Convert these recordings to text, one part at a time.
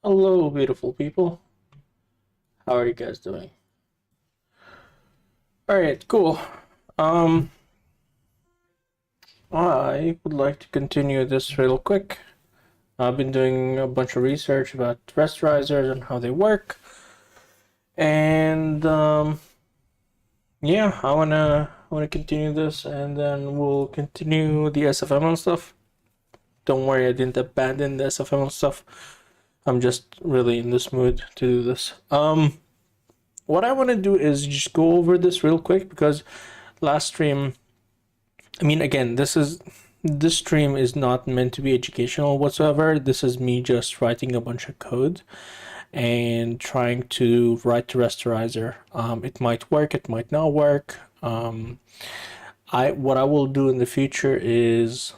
Hello, beautiful people. How are you guys doing? All right, cool. I would like to continue this real quick. I've been doing a bunch of research about rasterizers and how they work, and yeah, I wanna continue this, and then we'll continue the SFML stuff. Don't worry, I didn't abandon the SFML stuff. I'm just really in this mood to do this. What I want to do is just go over this real quick because last stream, I mean, again, this stream is not meant to be educational whatsoever. This is me just writing a bunch of code and trying to write the rasterizer. It might work, it might not work. What I will do in the future is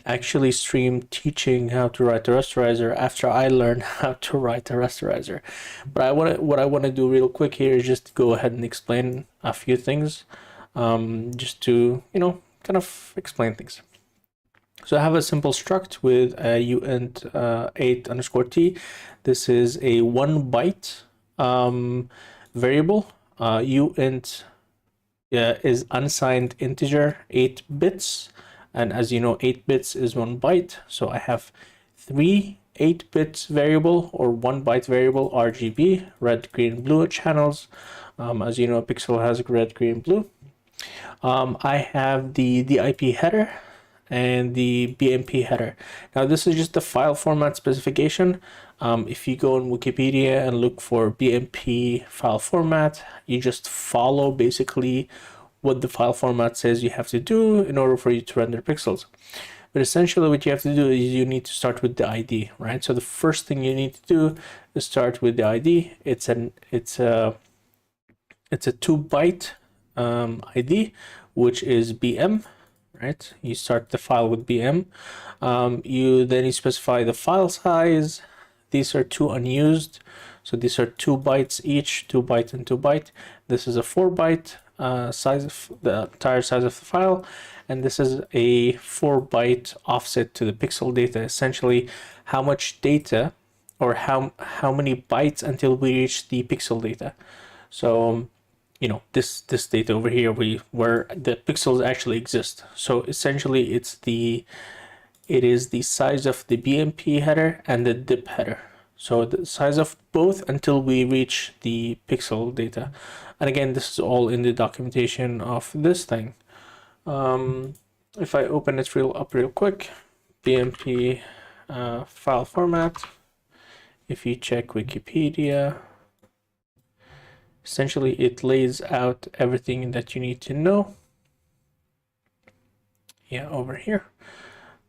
actually stream teaching how to write the rasterizer after I learn how to write the rasterizer. But what I want to do real quick here is just go ahead and explain a few things, just to kind of explain things. So I have a simple struct with a uint 8 underscore t. This is a 1 byte variable. Uint is unsigned integer, 8 bits. And as you know, 8 bits is 1 byte. So I have 3 8 bits variable or 1 byte variable RGB, red, green, blue channels. As you know, Pixel has red, green, blue. I have the IP header and the BMP header. Now this is just the file format specification. If you go on Wikipedia and look for BMP file format, you just follow basically what the file format says you have to do in order for you to render pixels. But essentially what you have to do is you need to start with the ID, right? So the first thing you need to do is start with the ID. It's a 2 byte ID, which is BM, right? You start the file with BM. You specify the file size. These are 2 unused. So these are 2 bytes each, 2 byte and 2 byte. This is a 4 byte size of the entire size of the file, and this is a 4 byte offset to the pixel data. Essentially, how much data or how many bytes until we reach the pixel data. So this data over here where the pixels actually exist. So essentially it is the size of the BMP header and the dip header. So the size of both until we reach the pixel data. And again, this is all in the documentation of this thing. If I open it real quick, BMP file format, if you check Wikipedia, essentially it lays out everything that you need to know. Yeah, over here.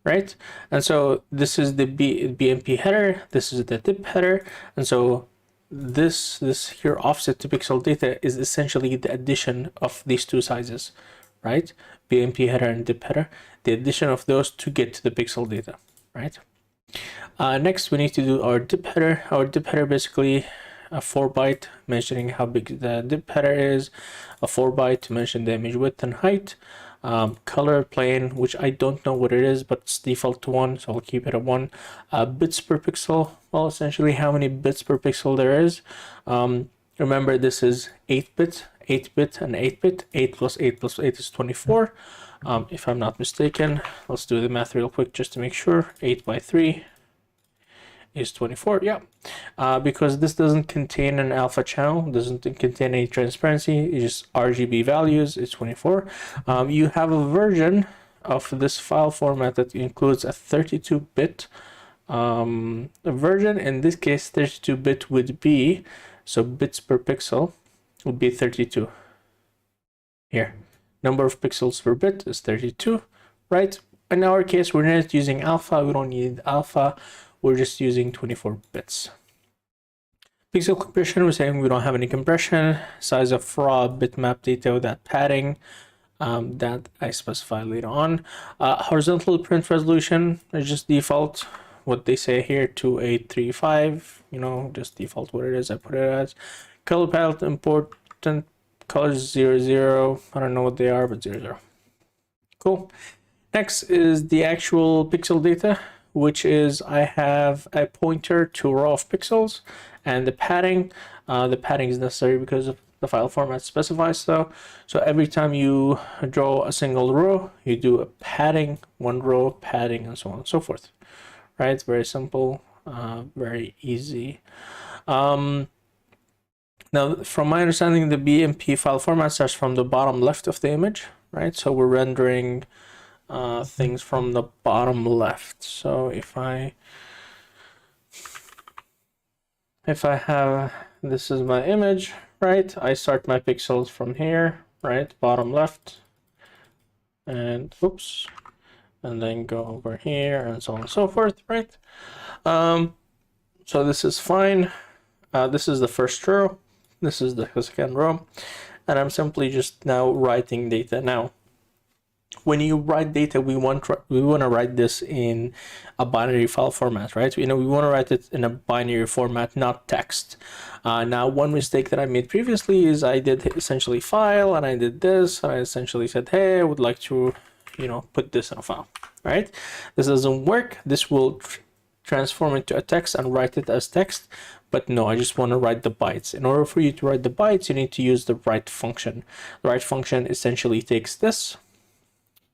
Right, and so this is the BMP header, this is the dip header, and so this here offset to pixel data is essentially the addition of these 2 sizes, right? BMP header and dip header, the addition of those to get to the pixel data, right? Next we need to do our dip header. Our dip header basically a 4 byte mentioning how big the dip header is, a 4 byte to mention the image width and height. Color plane, which I don't know what it is, but it's default to 1, so I'll keep it at 1. Bits per pixel, well, essentially how many bits per pixel there is. Remember, this is 8-bit, 8-bit, and 8-bit. 8 plus 8 plus 8 is 24. If I'm not mistaken, let's do the math real quick just to make sure. 8 by 3 is 24, yeah. Because this doesn't contain an alpha channel, doesn't contain any transparency, it's just RGB values, it's 24. You have a version of this file format that includes a 32-bit version. In this case, 32-bit would be, so bits per pixel would be 32. Here, number of pixels per bit is 32, right? In our case, we're not using alpha, we don't need alpha. We're just using 24 bits. Pixel compression, we're saying we don't have any compression. Size of raw bitmap data without padding, that I specify later on. Horizontal print resolution is just default. What they say here, 2835, just default what it is, I put it as. Color palette, important colors 00. I don't know what they are, but 00. Cool. Next is the actual pixel data. which is I have a pointer to row of pixels, and the padding is necessary because of the file format specifies so. So every time you draw a single row, you do a padding, one row padding, and so on and so forth. Right? It's very simple, very easy. Now, from my understanding, the BMP file format starts from the bottom left of the image, right? So we're rendering things from the bottom left. So if I have, this is my image, right? I start my pixels from here, right? Bottom left, and oops, and then go over here and so on and so forth, right? So this is fine. This is the first row. This is the second row, and I'm simply just now writing data. Now, when you write data, we want to write this in a binary file format, right? We want to write it in a binary format, not text. Now, one mistake that I made previously is I did essentially file, and I did this, and I essentially said, hey, I would like to, put this in a file, right? This doesn't work. This will transform into a text and write it as text. But no, I just want to write the bytes. In order for you to write the bytes, you need to use the write function. The write function essentially takes this,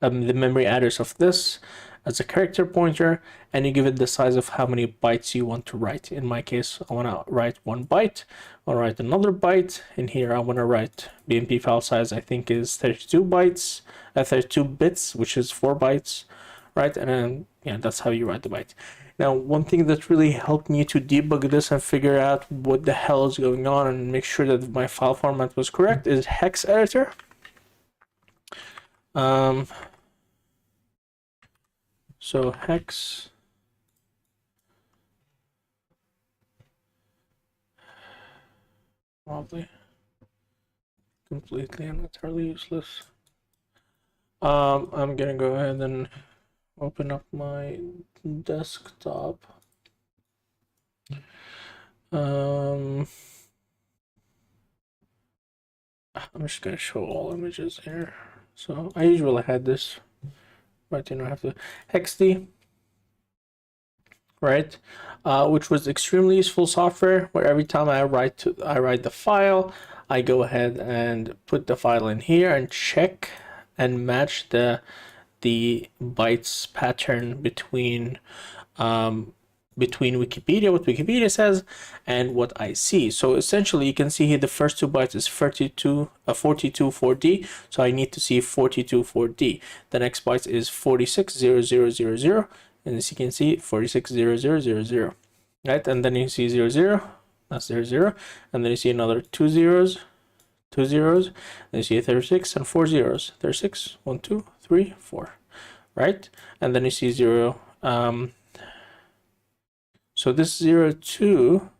the memory address of this as a character pointer, and you give it the size of how many bytes you want to write. In my case, I want to write 1 byte. I'll write another byte. In here, I want to write BMP file size, I think is 32 bytes, 32 bits, which is 4 bytes, right? And then, yeah, that's how you write the byte. Now, one thing that really helped me to debug this and figure out what the hell is going on and make sure that my file format was correct is hex editor. So hex probably completely and utterly useless. I'm gonna go ahead and open up my desktop. I'm just gonna show all images here. So I usually had this, but I have to hexd, right? Which was extremely useful software where every time I write the file, I go ahead and put the file in here and check and match the bytes pattern between Wikipedia, what Wikipedia says, and what I see. So essentially, you can see here the first 2 bytes is 42 4D. So I need to see 42 4D. The next byte is 460000, and as you can see, 460000, right? And then you see 00, that's 00, and then you see another 2 zeros, 2 zeros, and you see 36 and 4 zeros, 36, 1, 2, 3, 4, right? And then you see 0. So this 0, 2,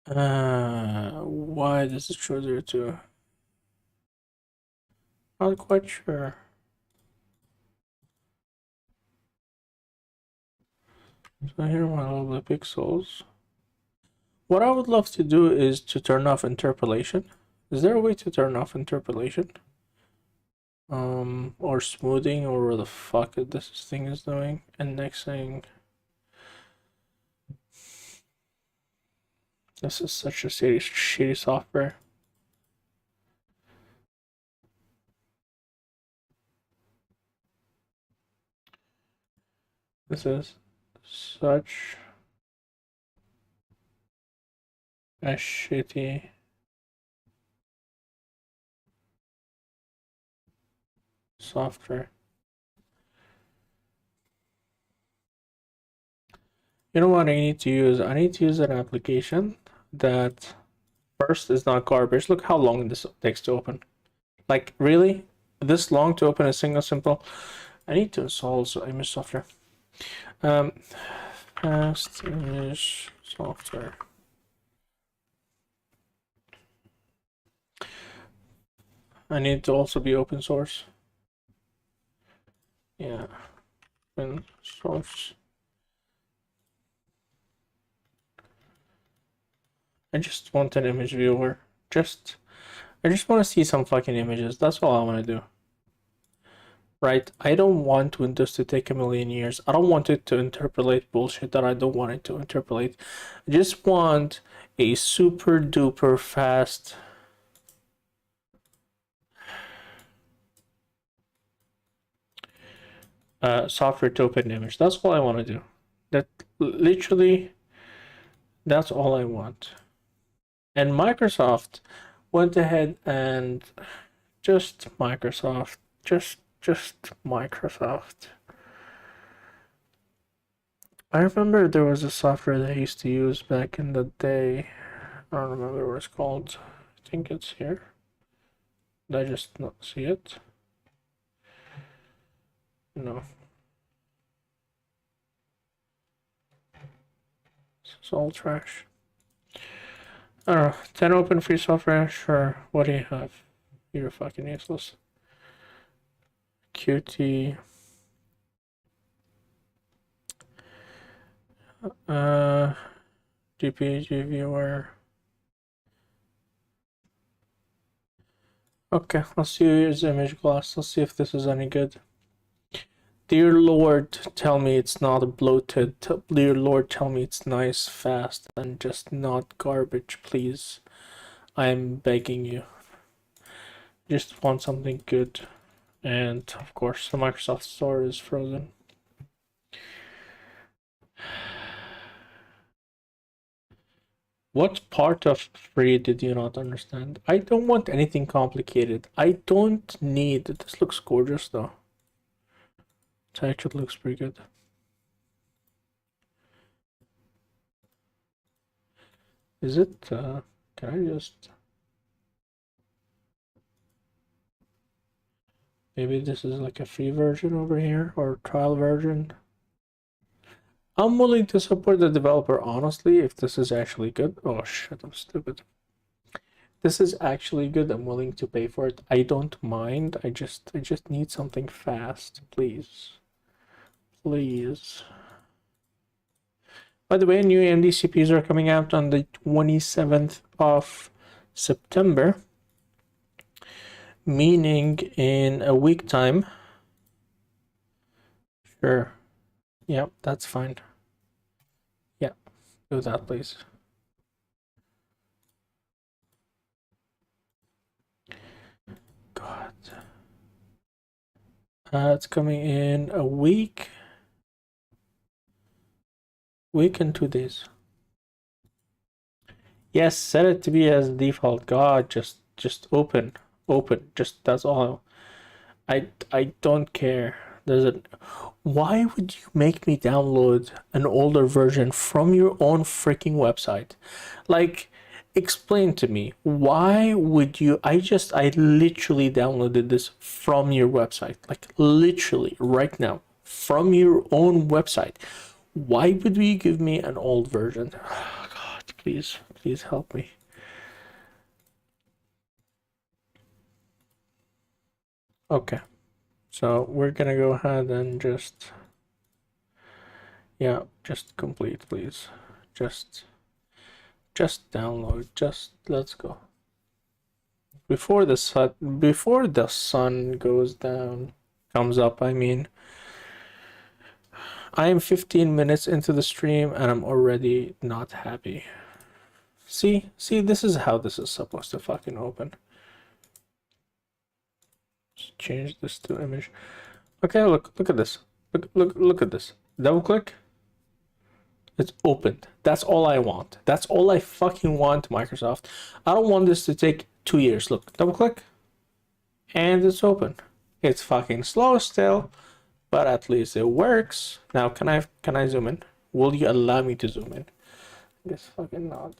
why does it show 0, 2? Not quite sure. So here are all the pixels. What I would love to do is to turn off interpolation. Is there a way to turn off interpolation? Or smoothing, or what the fuck this thing is doing? Indexing. This is such a shitty software. This is such a shitty software. You know what I need to use? I need to use an application that first is not garbage. Look how long this takes to open. Like, really? This long to open a single simple? I need to install image software. Fast image software. I need to also be open source. Yeah, open source. I just want an image viewer. I just want to see some fucking images. That's all I want to do. right? I don't want Windows to take a million years. I don't want it to interpolate bullshit that I don't want it to interpolate. I just want a super duper fast software to open image. That's all I want to do. That literally, that's all I want. And Microsoft went ahead and just Microsoft, just Microsoft. I remember there was a software that I used to use back in the day. I don't remember what it's called. I think it's here. Did I just not see it? No. This is all trash. I don't know. 10 open free software? Sure. What do you have? You're fucking useless. Qt. GPG viewer. Okay, let's use image glass. Let's see if this is any good. Dear Lord, tell me it's not bloated. Dear Lord, tell me it's nice, fast, and just not garbage, please. I'm begging you. Just want something good. And of course, the Microsoft Store is frozen. What part of free did you not understand? I don't want anything complicated. I don't need. This looks gorgeous though. It actually looks pretty good. Is it? Can I just? Maybe this is like a free version over here or trial version. I'm willing to support the developer honestly if this is actually good. Oh shit, I'm stupid. This is actually good. I'm willing to pay for it. I don't mind. I just need something fast, please. Please. By the way, new AMD CPUs are coming out on the 27th of September, meaning in a week time. Sure. Yep, that's fine. Yeah, do that, please. God. It's coming in a week. Week and 2 days. Yes, set it to be as default. God, just open. Just that's all. I don't care. Why would you make me download an older version from your own freaking website? Like, explain to me, why would you? I literally downloaded this from your website, like literally right now from your own website. Why would you give me an old version? Oh, God, please help me. Okay. So we're gonna go ahead and just, yeah, just complete, please. Just download. Let's go. Before the sun goes down, comes up, I mean. I am 15 minutes into the stream and I'm already not happy. See, this is how this is supposed to fucking open. Just change this to image. Okay, look at this. Look at this. Double click. It's opened. That's all I want. That's all I fucking want, Microsoft. I don't want this to take 2 years. Look, double click. And it's open. It's fucking slow still, but at least it works. Now, can I zoom in? Will you allow me to zoom in? I guess fucking not.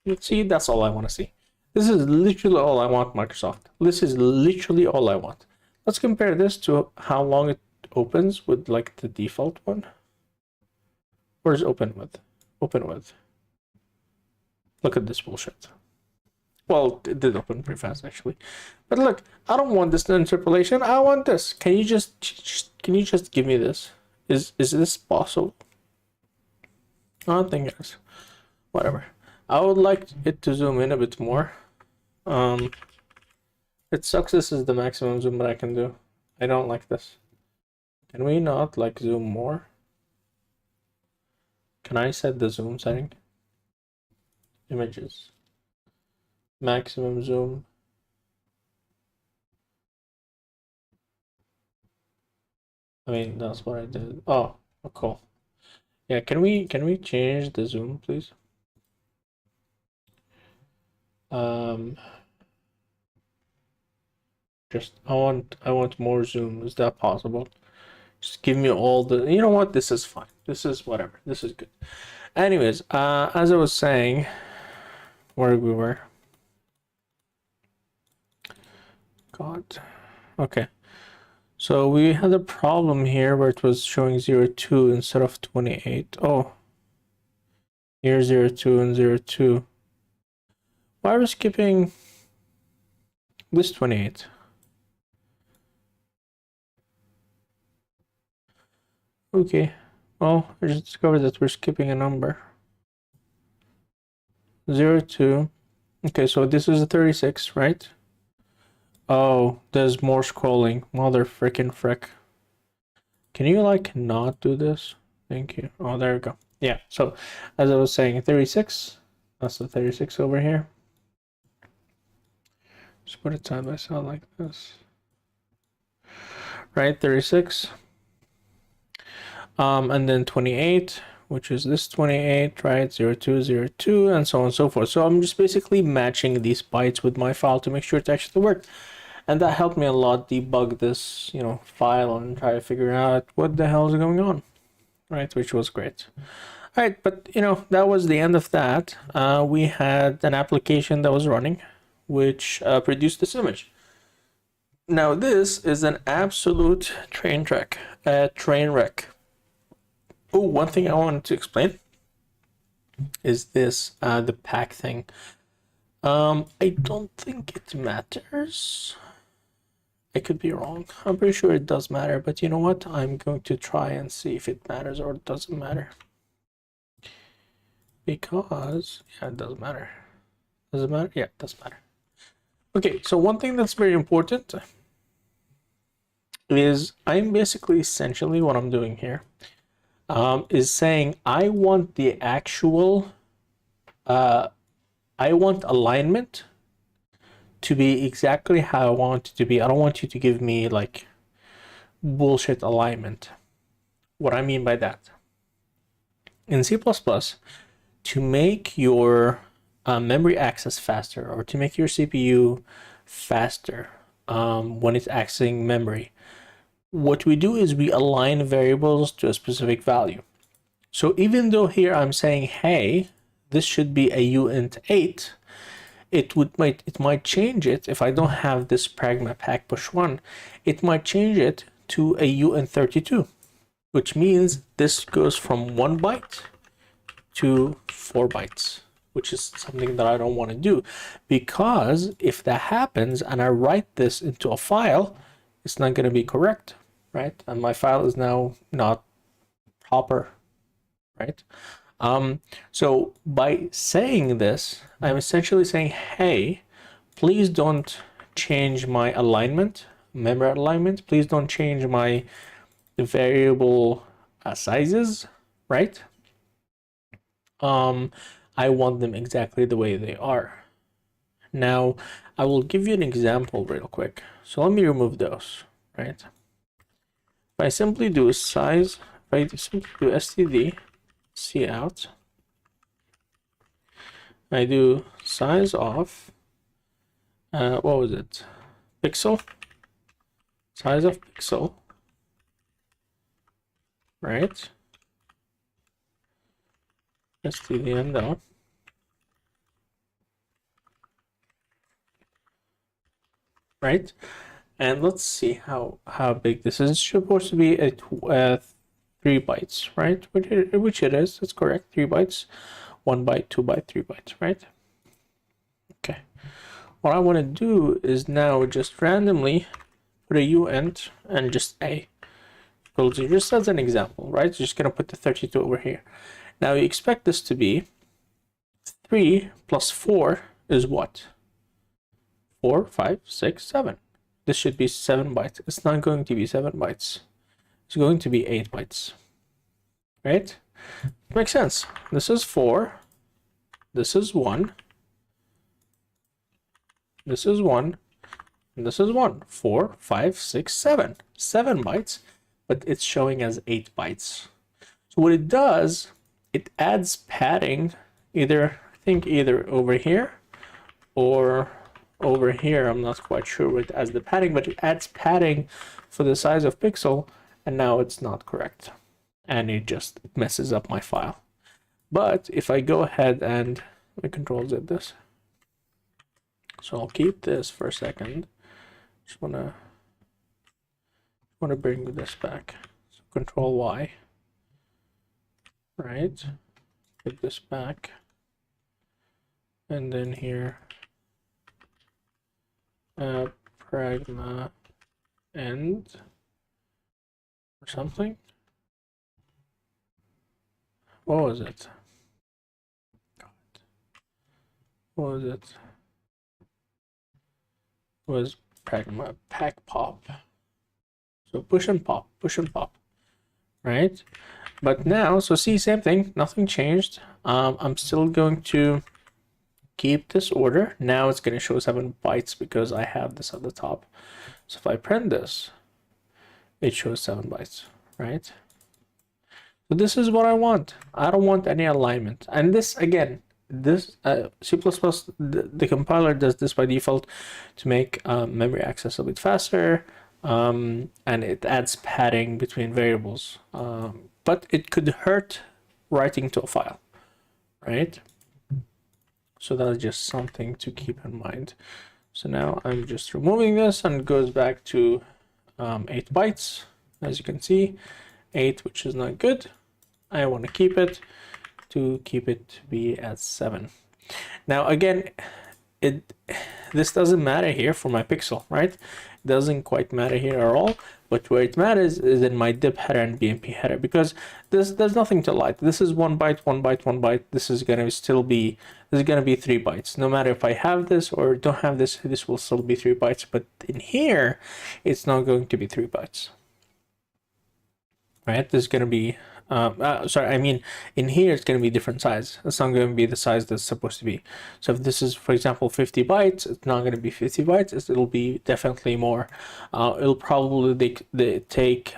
You see, that's all I want to see. This is literally all I want, Microsoft. This is literally all I want. Let's compare this to how long it opens with like the default one. Where's open with? Open with. Look at this bullshit. Well, it did open pretty fast actually. But look, I don't want this interpolation. I want this. Can you just give me this? Is this possible? I don't think it is. Whatever. I would like it to zoom in a bit more. It sucks this is the maximum zoom that I can do. I don't like this. Can we not like zoom more? Can I set the zoom setting? Images. Maximum zoom. I mean, that's what I did. Oh, cool. Yeah, can we change the zoom, please? Just I want more zoom. Is that possible? Just give me all the. You know what? This is fine. This is whatever. This is good. Anyways, as I was saying, where we were. God. Okay. So we had a problem here where it was showing 02 instead of 28. Oh. Here 02 and 02. Why are we skipping this 28? Okay. Well, I just discovered that we're skipping a number. 02. Okay, so this is a 36, right? Oh, there's more scrolling. Mother frickin' frick. Can you like not do this? Thank you. Oh, there we go. Yeah, so as I was saying, 36. That's the 36 over here. Just put it side by side like this. Right, 36. And then 28, which is this 28, right? 02, 02, and so on and so forth. So I'm just basically matching these bytes with my file to make sure it actually worked. And that helped me a lot debug this, you know, file and try to figure out what the hell is going on, right? Which was great. All right, but you know, that was the end of that. We had an application that was running, which produced this image. Now this is an absolute train wreck. Oh, one thing I wanted to explain is this, the pack thing. I don't think it matters. I could be wrong. I'm pretty sure it does matter, but you know what? I'm going to try and see if it matters or it doesn't matter. Because, yeah, it does matter. Does it matter? Yeah, it does matter. Okay, so one thing that's very important is I'm basically essentially what I'm doing here is saying I want the actual, I want alignment to be exactly how I want it to be. I don't want you to give me like bullshit alignment. What I mean by that, in C++, to make your memory access faster or to make your CPU faster when it's accessing memory, what we do is we align variables to a specific value. So even though here I'm saying, hey, this should be a uint8, it might change it if I don't have this pragma pack push1, it might change it to a uint32, which means this goes from 1 byte to 4 bytes, which is something that I don't want to do, because if that happens and I write this into a file, it's not going to be correct, right? And my file is now not proper, right? So by saying this, I'm essentially saying, hey, please don't change my alignment, memory alignment. Please don't change my variable sizes, right? I want them exactly the way they are. Now, I will give you an example real quick. So let me remove those, right? If I simply do size, if I simply do std cout, I do size of, what was it? Pixel, size of pixel, right? Std end out. Right? And let's see how big this is. It's supposed to be at 3 bytes, right? Which it is. That's correct. 3 bytes, 1 byte, 2 byte, 3 bytes, right? Okay. What I want to do is now just randomly put a uint and just a equals 0, just as an example, right? Just gonna put the 32 over here. Now you expect this to be 3 plus 4 is what? 4, 5, 6, 7. This should be 7 bytes. It's not going to be 7 bytes. It's going to be 8 bytes. Right? Makes sense. This is 4. This is 1. This is 1. And this is 1. 4, 5, 6, 7. 7 bytes, but it's showing as 8 bytes. So what it does, it adds padding either, I think either over here or over here. I'm not quite sure what it adds the padding, but it adds padding for the size of pixel, and now it's not correct. And it just messes up my file. But if I go ahead and let me Control Z this. So I'll keep this for a second. Just wanna bring this back. So Control Y. Right. Put this back. And then here pragma end or something. What was it? What was it? It was pragma pack pop. So push and pop, right? But now, so see, same thing, nothing changed. I'm still going to keep this order. Now it's going to show 7 bytes because I have this at the top. So if I print this, it shows 7 bytes, right? So this is what I want. I don't want any alignment. And this, again, this C++, the compiler does this by default to make memory access a bit faster, and it adds padding between variables. But it could hurt writing to a file, right? So that's just something to keep in mind. So now I'm just removing this, and it goes back to 8 bytes. As you can see, 8, which is not good. I want to keep it to be at 7. Now again, this doesn't matter here for my pixel, right? It doesn't quite matter here at all. But where it matters is in my dip header and BMP header, because there's nothing to light. This is 1 byte, 1 byte, 1 byte. This is gonna be 3 bytes. No matter if I have this or don't have this, this will still be 3 bytes. But in here, it's not going to be 3 bytes. Right? This is gonna be in here it's going to be different size. It's not going to be the size that's supposed to be. So if this is, for example, 50 bytes, it's not going to be 50 bytes. It'll be definitely more. It'll probably take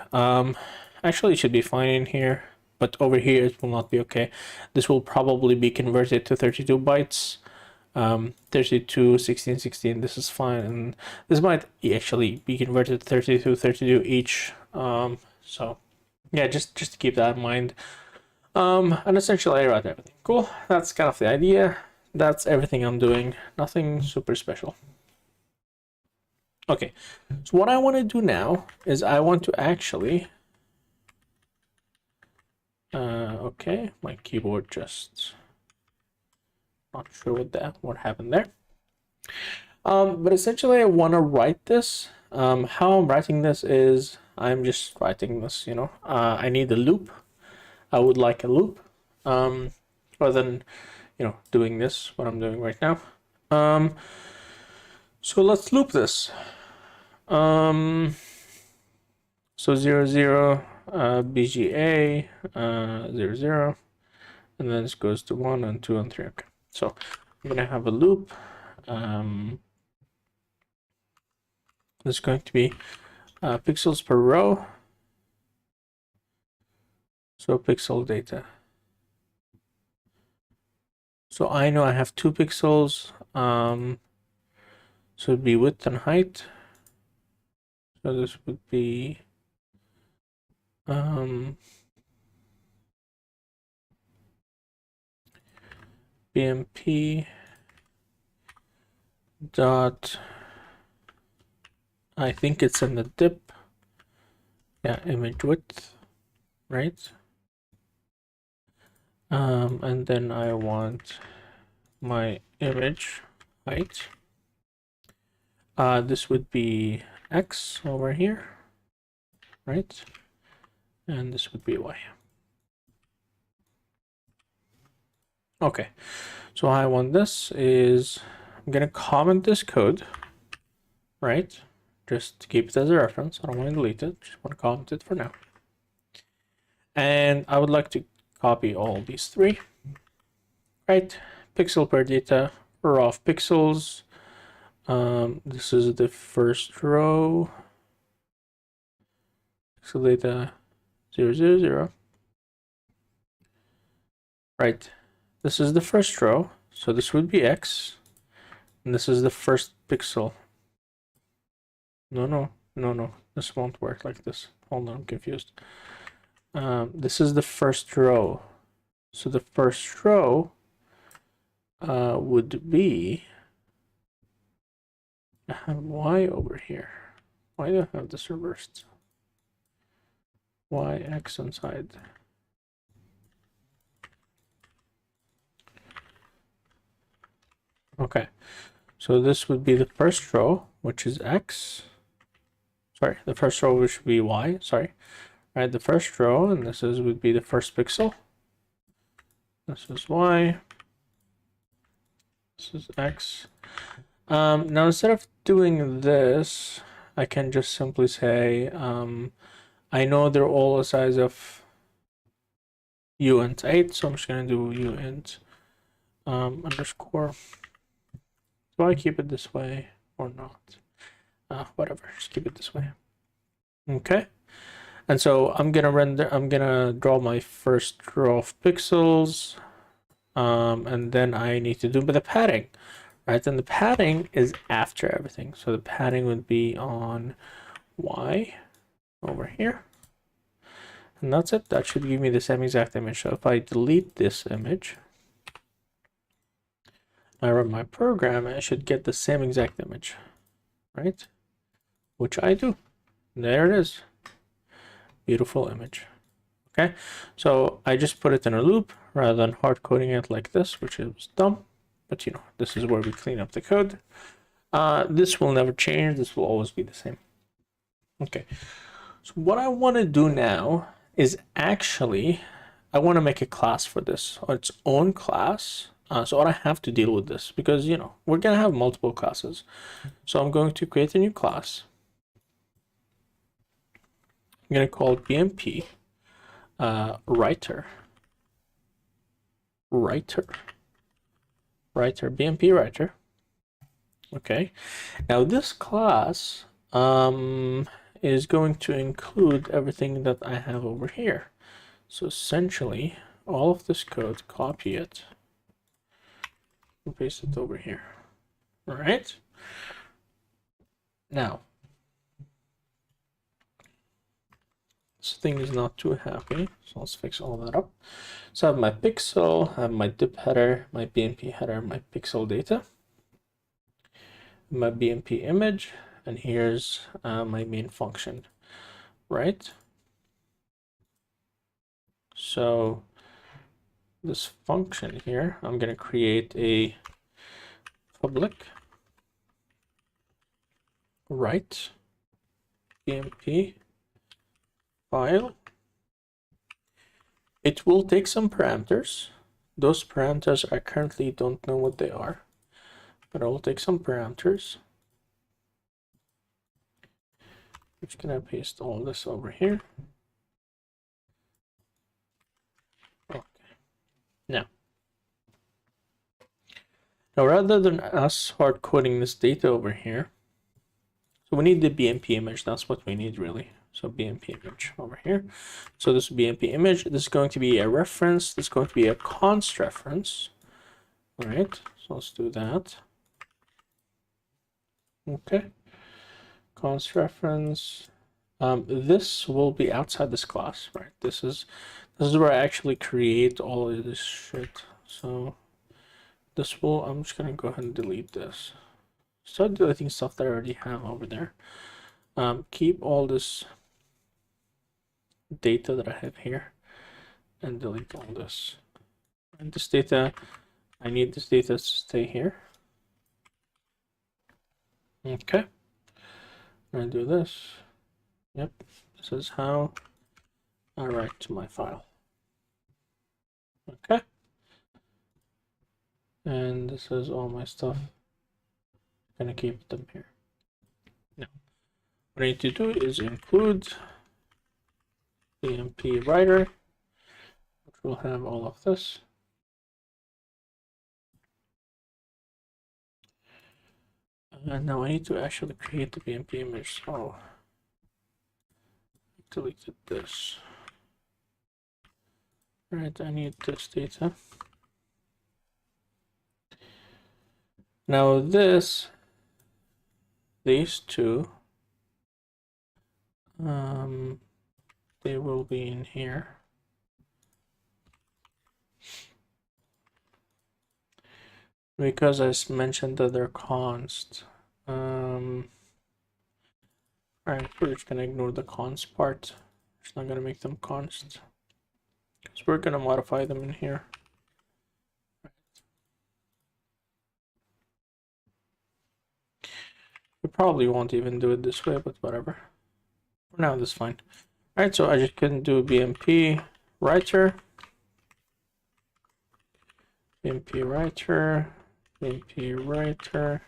actually it should be fine in here, but over here it will not be okay. This will probably be converted to 32 bytes. 32, 16, 16, this is fine, and this might actually be converted to 32 each. So yeah, just to keep that in mind. And essentially I write everything. Cool, that's kind of the idea. That's everything I'm doing. Nothing super special. Okay, so what I want to do now is I want to actually okay, my keyboard just not sure what happened there. But essentially I want to write this. How I'm writing this is I'm just writing this, you know. I need a loop. I would like a loop, rather than, you know, doing this, what I'm doing right now. So let's loop this. So 0, 0, BGA, 0, 0, and then this goes to 1 and 2 and 3. Okay, so I'm gonna have a loop. This is going to be pixels per row. So pixel data. So I know I have 2 pixels. So it'd be width and height. So this would be BMP dot, I think it's in the dip. Yeah, image width, right? And then I want my image height. This would be X over here, right? And this would be Y. Okay, so how I want this is I'm gonna comment this code. right? Just to keep it as a reference. I don't want to delete it. Just want to comment it for now. And I would like to copy all these three, right? Pixel per data, raw of pixels. This is the first row. Pixel data 000. Right. This is the first row. So this would be X. And this is the first pixel. No. This won't work like this. Hold on, I'm confused. This is the first row. So the first row would be, I have Y over here. Why do I have this reversed? Y, X inside. Okay, so this would be the first row, which is X. Sorry, the first row which would be Y, sorry. Right, the first row, and this is would be the first pixel. This is Y. This is X. Now instead of doing this, I can just simply say, I know they're all a size of uint 8, so I'm just gonna do uint underscore. Do I keep it this way or not? Whatever, just keep it this way. Okay. And so I'm gonna draw my first row of pixels, and then I need to do the padding, right? And the padding is after everything. So the padding would be on Y over here. And that's it. That should give me the same exact image. So if I delete this image, I run my program, I should get the same exact image, right? Which I do. There it is. Beautiful image. Okay, so I just put it in a loop rather than hard coding it like this, which is dumb. But you know, this is where we clean up the code. This will never change. This will always be the same. Okay, so what I want to do now is actually, I want to make a class for this, or its own class. So I have to deal with this because, you know, we're going to have multiple classes. So I'm going to create a new class. I'm going to call it BMP writer, BMP writer. Okay. Now this class is going to include everything that I have over here. So essentially, all of this code, copy it, and paste it over here. All right. Now, this thing is not too happy, so let's fix all that up. So I have my pixel, I have my dip header, my BMP header, my pixel data, my BMP image, and here's my main function, right? So this function here, I'm going to create a public write BMP file. It will take some parameters. Those parameters I currently don't know what they are, but I will take some parameters. I'm just gonna paste all this over here. Okay. Now rather than us hard coding this data over here, so we need the BMP image. That's what we need really. So BMP image over here. So this BMP image, this is going to be a reference. This is going to be a const reference. All right, so let's do that. Okay, const reference. This will be outside this class, right? This is where I actually create all of this shit. So this will, I'm just gonna go ahead and delete this. Start deleting stuff that I already have over there. Keep all this data that I have here and delete all this. And this data, I need this data to stay here. Okay. I do this. Yep. This is how I write to my file. Okay. And this is all my stuff. I'm gonna keep them here. Now, what I need to do is include BMP writer, which will have all of this. And now I need to actually create the BMP image. So I deleted this. Right, I need this data. Now these two, they will be in here. Because I mentioned that they're const. Alright, we're just gonna ignore the const part. It's not gonna make them const. Because we're gonna modify them in here. We probably won't even do it this way, but whatever. For now, this is fine. Alright, so I just can do BMP writer, BMP writer, BMP writer,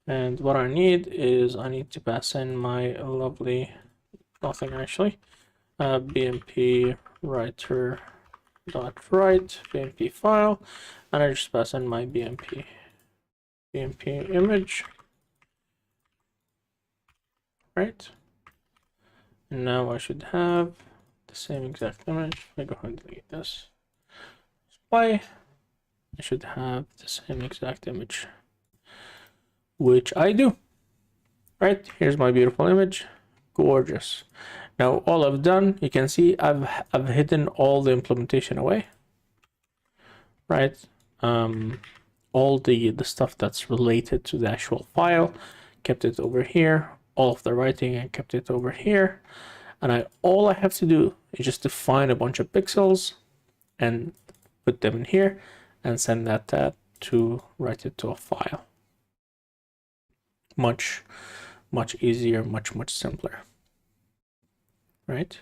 and what I need is I need to pass in my lovely, nothing actually, BMP writer dot write BMP file, and I just pass in my BMP image, right? And now I should have the same exact image. I go ahead and delete this. Display. I should have the same exact image, which I do. Right, here's my beautiful image, gorgeous. Now all I've done, you can see I've hidden all the implementation away, right? All the stuff that's related to the actual file, kept it over here. All of the writing, I kept it over here. And all I have to do is just define a bunch of pixels and put them in here and send that to write it to a file. Much easier, much simpler, right?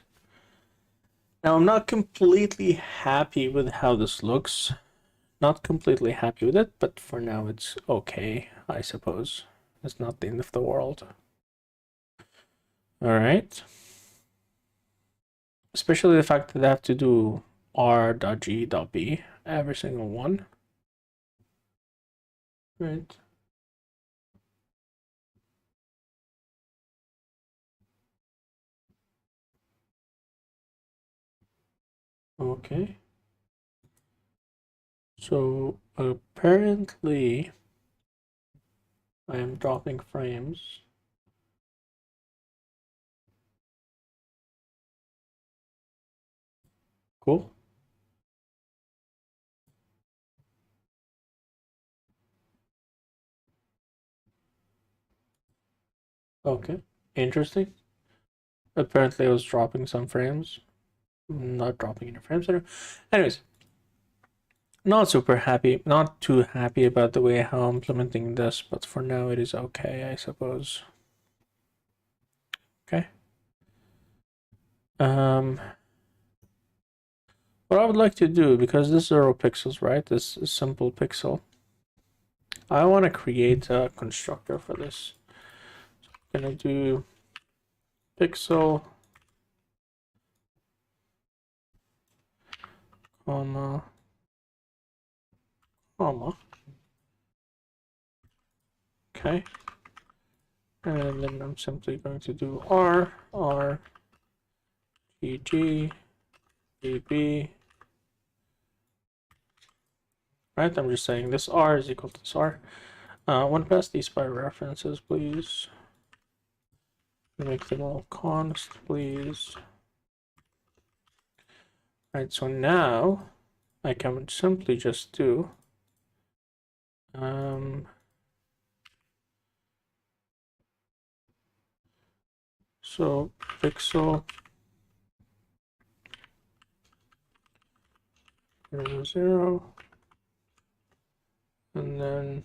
Now I'm not completely happy with how this looks. Not completely happy with it, but for now it's okay, I suppose. It's not the end of the world. All right. Especially the fact that I have to do r.g.b every single one. Right. Okay. So apparently I am dropping frames. Cool. Okay. Interesting. Apparently I was dropping some frames. Not dropping any frames. Anyways, not super happy. Not too happy about the way how I'm implementing this, but for now it is okay, I suppose. Okay. What I would like to do, because this is 0 pixels, right? This is simple pixel. I want to create a constructor for this. So I'm gonna do pixel, comma, comma. Okay. And then I'm simply going to do r, g, g, b. Right, I'm just saying this r is equal to this r. I want to pass these by references, please. Make them all const, please. Right, so now I can simply just do so pixel 0, 0, and then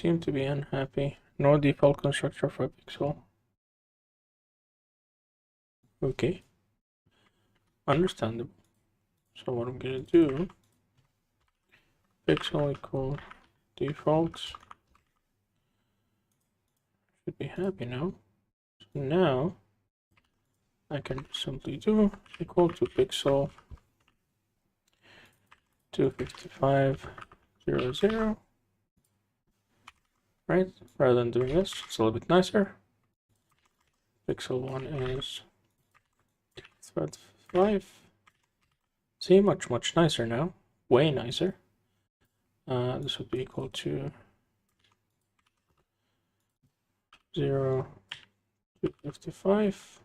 seem to be unhappy. No default constructor for pixel. Okay. Understandable. So what I'm gonna do, pixel equal default. Should be happy now. So now I can simply do equal to pixel 255.00. Right? Rather than doing this, it's a little bit nicer. Pixel 1 is 5. See, much nicer now. Way nicer. This would be equal to 0 to 55.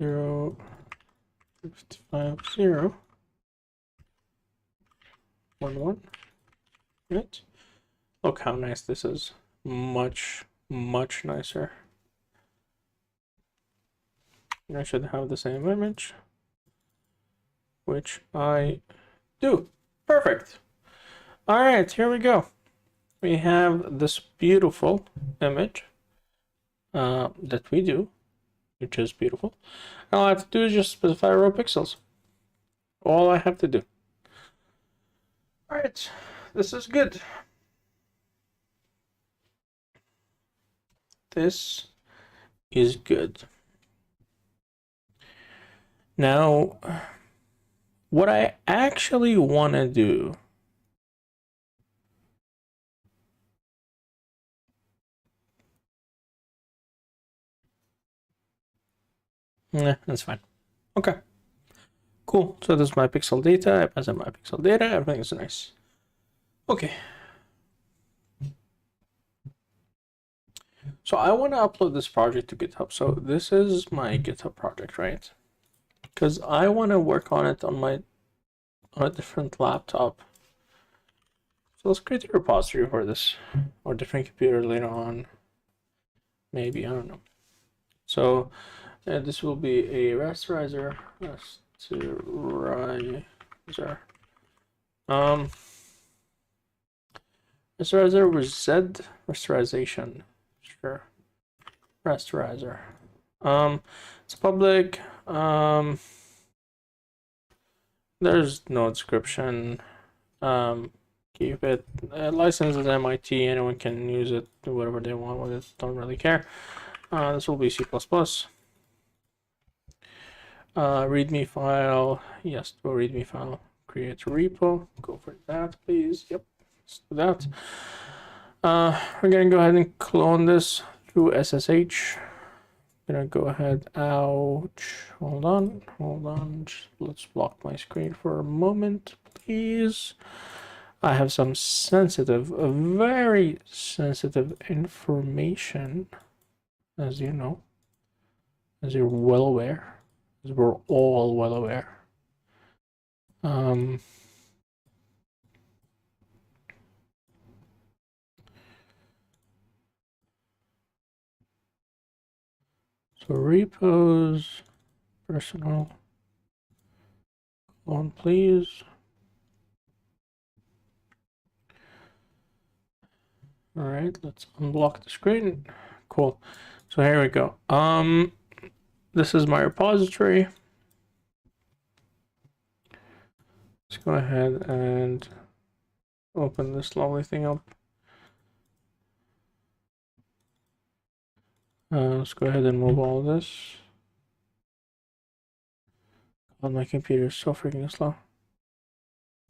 0 55 0 1 1. Right? Look how nice this is. Much nicer. And I should have the same image, which I do. Perfect. All right, here we go. We have this beautiful image that we do, which is beautiful. All I have to do is just specify row pixels. All I have to do. All right, this is good. This is good. Now, what I actually want to do that's fine. Okay. Cool. So this is my pixel data. I pass in my pixel data. Everything is nice. Okay. So I want to upload this project to GitHub. So this is my GitHub project, right? Because I want to work on it on a different laptop. So let's create a repository for this, or different computer later on. Maybe, I don't know. So this will be a rasterizer. Rasterizer with Z rasterization. Sure. Rasterizer. It's public. There's no description. Keep it. License is MIT. Anyone can use it, do whatever they want with it. Don't really care. This will be C++. README file. Yes, to a README file. Create a repo. Go for that, please. Yep, let's do that. We're gonna go ahead and clone this through SSH. Gonna go ahead. Ouch. Hold on. Let's block my screen for a moment, please. I have some sensitive, very sensitive information, as you know, as you're well aware, as we're all well aware. So repos, personal, clone, please. All right, let's unblock the screen. Cool. So here we go. This is my repository. Let's go ahead and open this lovely thing up. Let's go ahead and move all this. God, my computer is so freaking slow.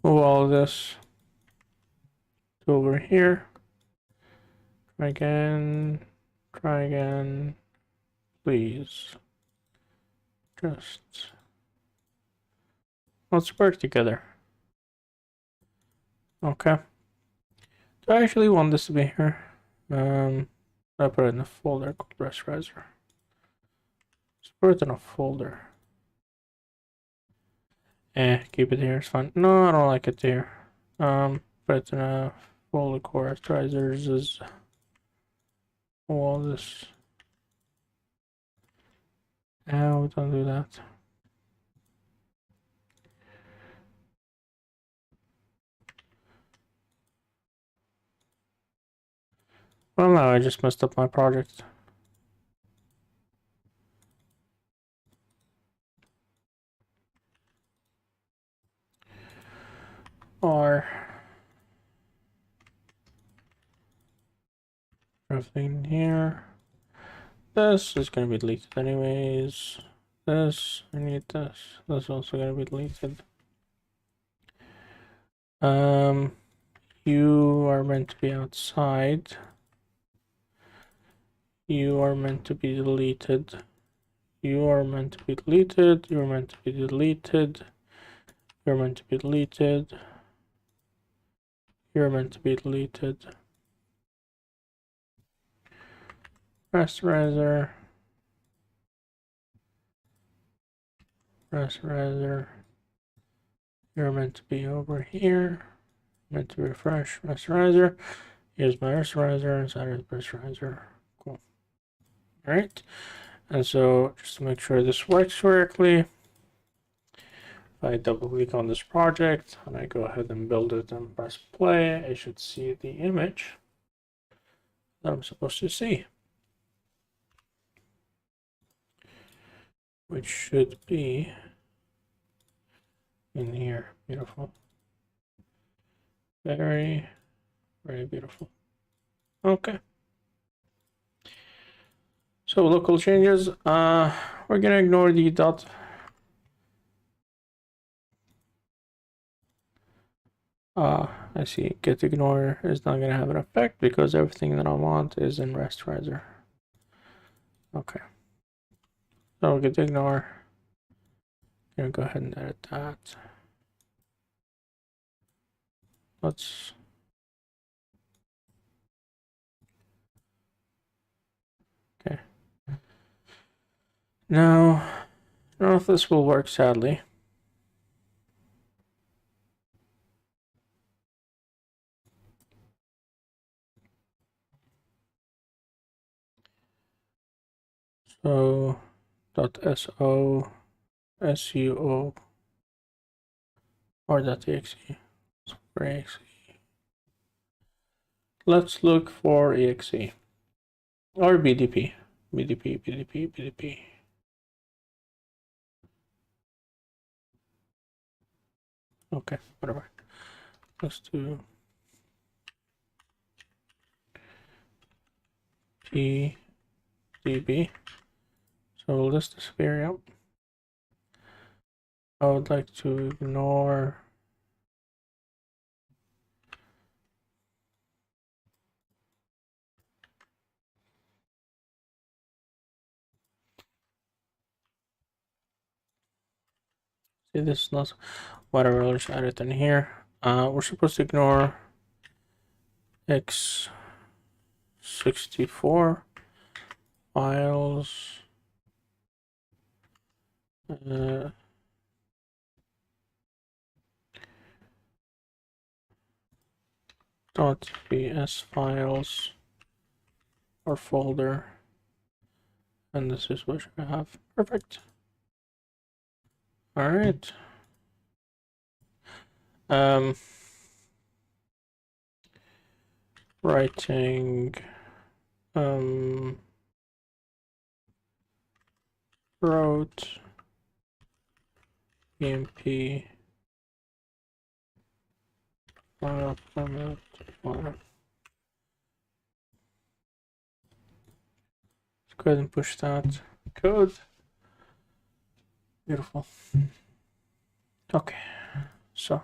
Move all of this to over here. Try again, please. Just let's work together. Okay. Do I actually want this to be here? I put it in a folder called rasterizer. Let's put it in a folder. Keep it here, it's fine. No, I don't like it here. Put it in a folder called rasterizers is all this. Ow, don't do that. Well, now I just messed up my project. Or everything here. This is gonna be deleted anyways. This, I need this. This is also gonna be deleted. You are meant to be outside. You are meant to be deleted. You are meant to be deleted. You're meant to be deleted. You're meant to be deleted. You're meant to be deleted. Rasterizer. Rasterizer. You're meant to be over here. Meant to refresh rasterizer. Here's my rasterizer. Inside of the rasterizer. Cool. All right. And so just to make sure this works correctly, if I double click on this project and I go ahead and build it and press play, I should see the image that I'm supposed to see, which should be in here. Beautiful. Very, very beautiful. Okay. So local changes, we're gonna ignore the dot. I see get ignore is not gonna have an effect because everything that I want is in rasterizer. Okay. So get ignore. Gonna go ahead and edit that. Let's okay. Now, I don't know if this will work, sadly. So .so, .suo, or .exe. For exe. Let's look for exe or BDP. BDP. Okay, whatever. Let's do PDB. So will this disappear out? I would like to ignore see this is not whatever, let's add it in here. We're supposed to ignore x64 files .ps files or folder, and this is what I have. Perfect. All right. Writing wrote BMP file format file. Let's go ahead and push that code. Beautiful. Okay, so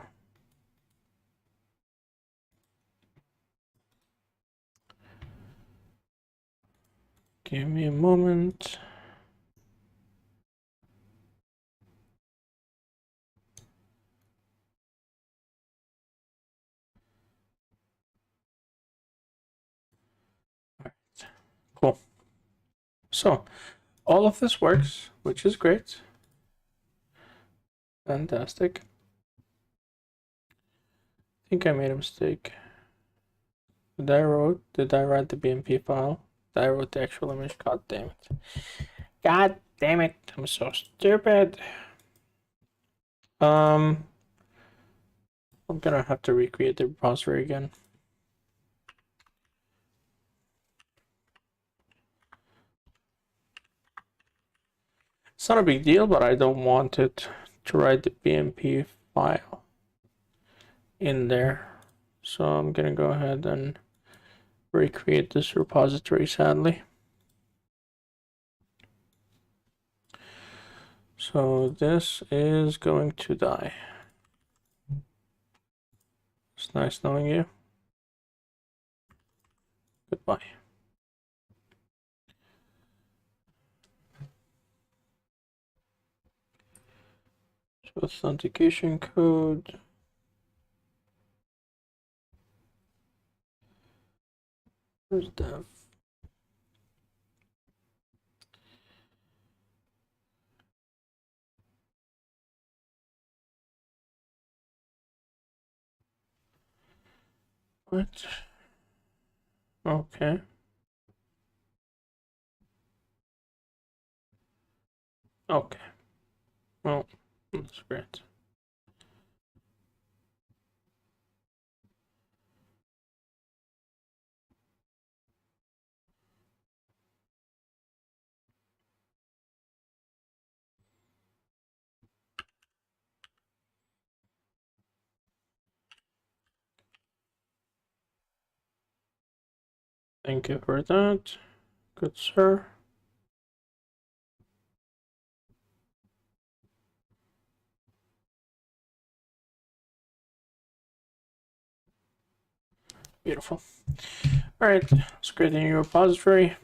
give me a moment. All right, cool. So all of this works, which is great. Fantastic. I think I made a mistake. Did I write the BMP file? Did I wrote the actual image? God damn it. God damn it. I'm so stupid. I'm gonna have to recreate the repository again. It's not a big deal, but I don't want it to write the BMP file in there. So I'm gonna go ahead and recreate this repository, sadly. So this is going to die. It's nice knowing you. Goodbye. So authentication code. Where's dev? What? Okay. Okay. Well, that's great. Thank you for that. Good sir. Beautiful. All right, let's create a new repository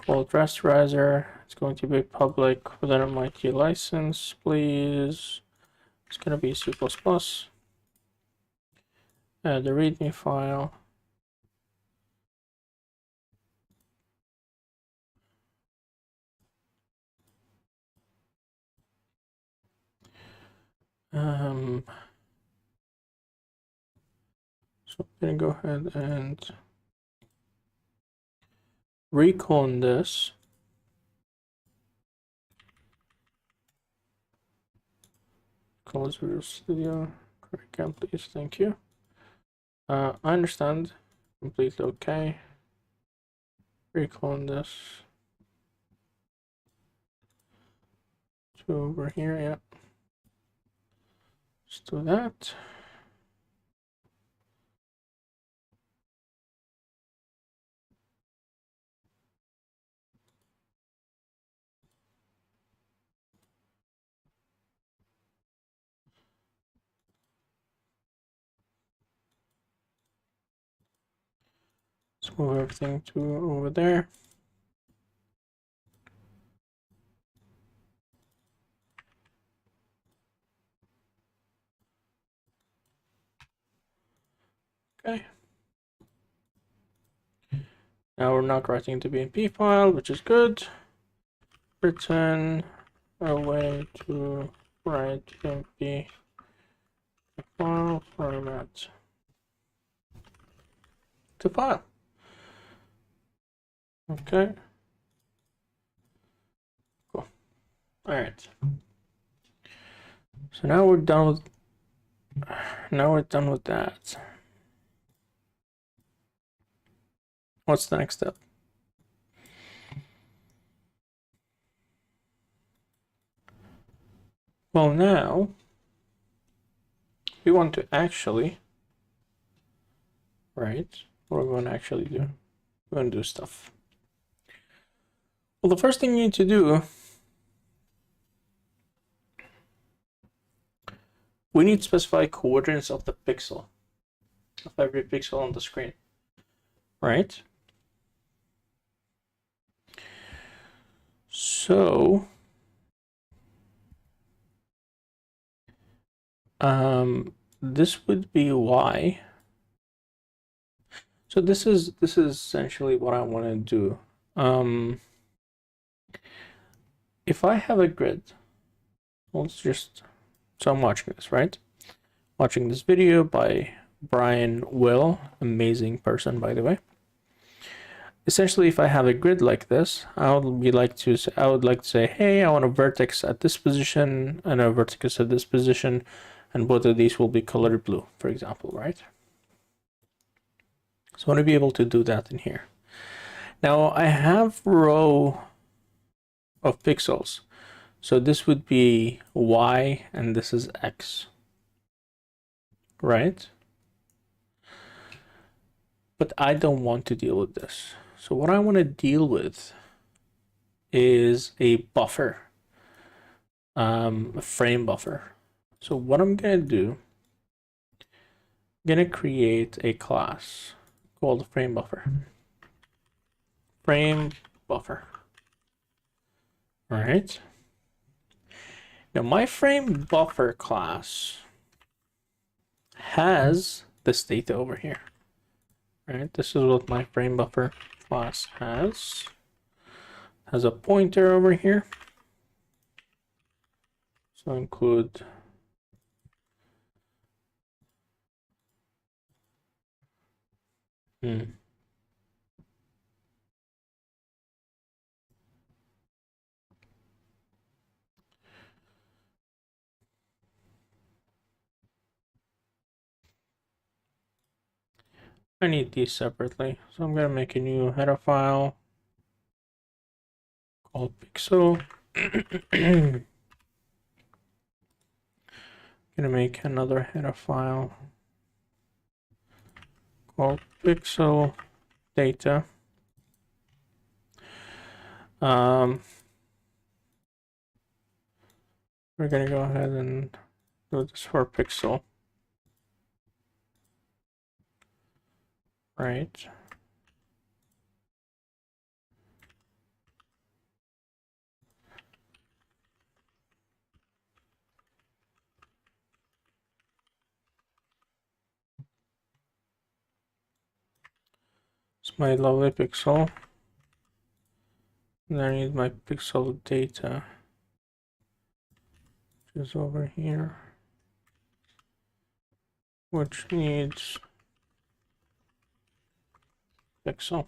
called rasterizer. It's going to be public with an MIT license, please. It's going to be C++. Add the README file. So I'm going to go ahead and recon this. Close Visual Studio. Correct again, please. Thank you. I understand. Completely okay. Recon this to over here. Yeah. Let's do that. Let's move everything to over there. Okay. Now we're not writing the BMP file, which is good. Return a way to write BMP file format to file. Okay. Cool. All right. So now we're done with that. What's the next step? Well, now we want to actually, right? What are we going to actually do? We're going to do stuff. Well, the first thing you need to do, we need to specify coordinates of the pixel, of every pixel on the screen, right? So, this would be y. So this is essentially what I want to do. If I have a grid, let's just, so I'm watching this, right? Watching this video by Brian Will, amazing person, by the way. Essentially, if I have a grid like this, I would like to say, hey, I want a vertex at this position and a vertex at this position, and both of these will be colored blue, for example, right? So I want to be able to do that in here. Now I have row of pixels. So this would be Y and this is X, right? But I don't want to deal with this. So what I want to deal with is a buffer, a frame buffer. So what I'm going to do, I'm going to create a class called frame buffer. Frame buffer. All right. Now my frame buffer class has this data over here. Right, this is what my frame buffer class has. Has a pointer over here. So include I need these separately, so I'm gonna make a new header file called pixel. Gonna make another header file called pixel data. We're gonna go ahead and do this for pixel. Right. It's my lovely pixel. And I need my pixel data, which is over here, which needs pixel.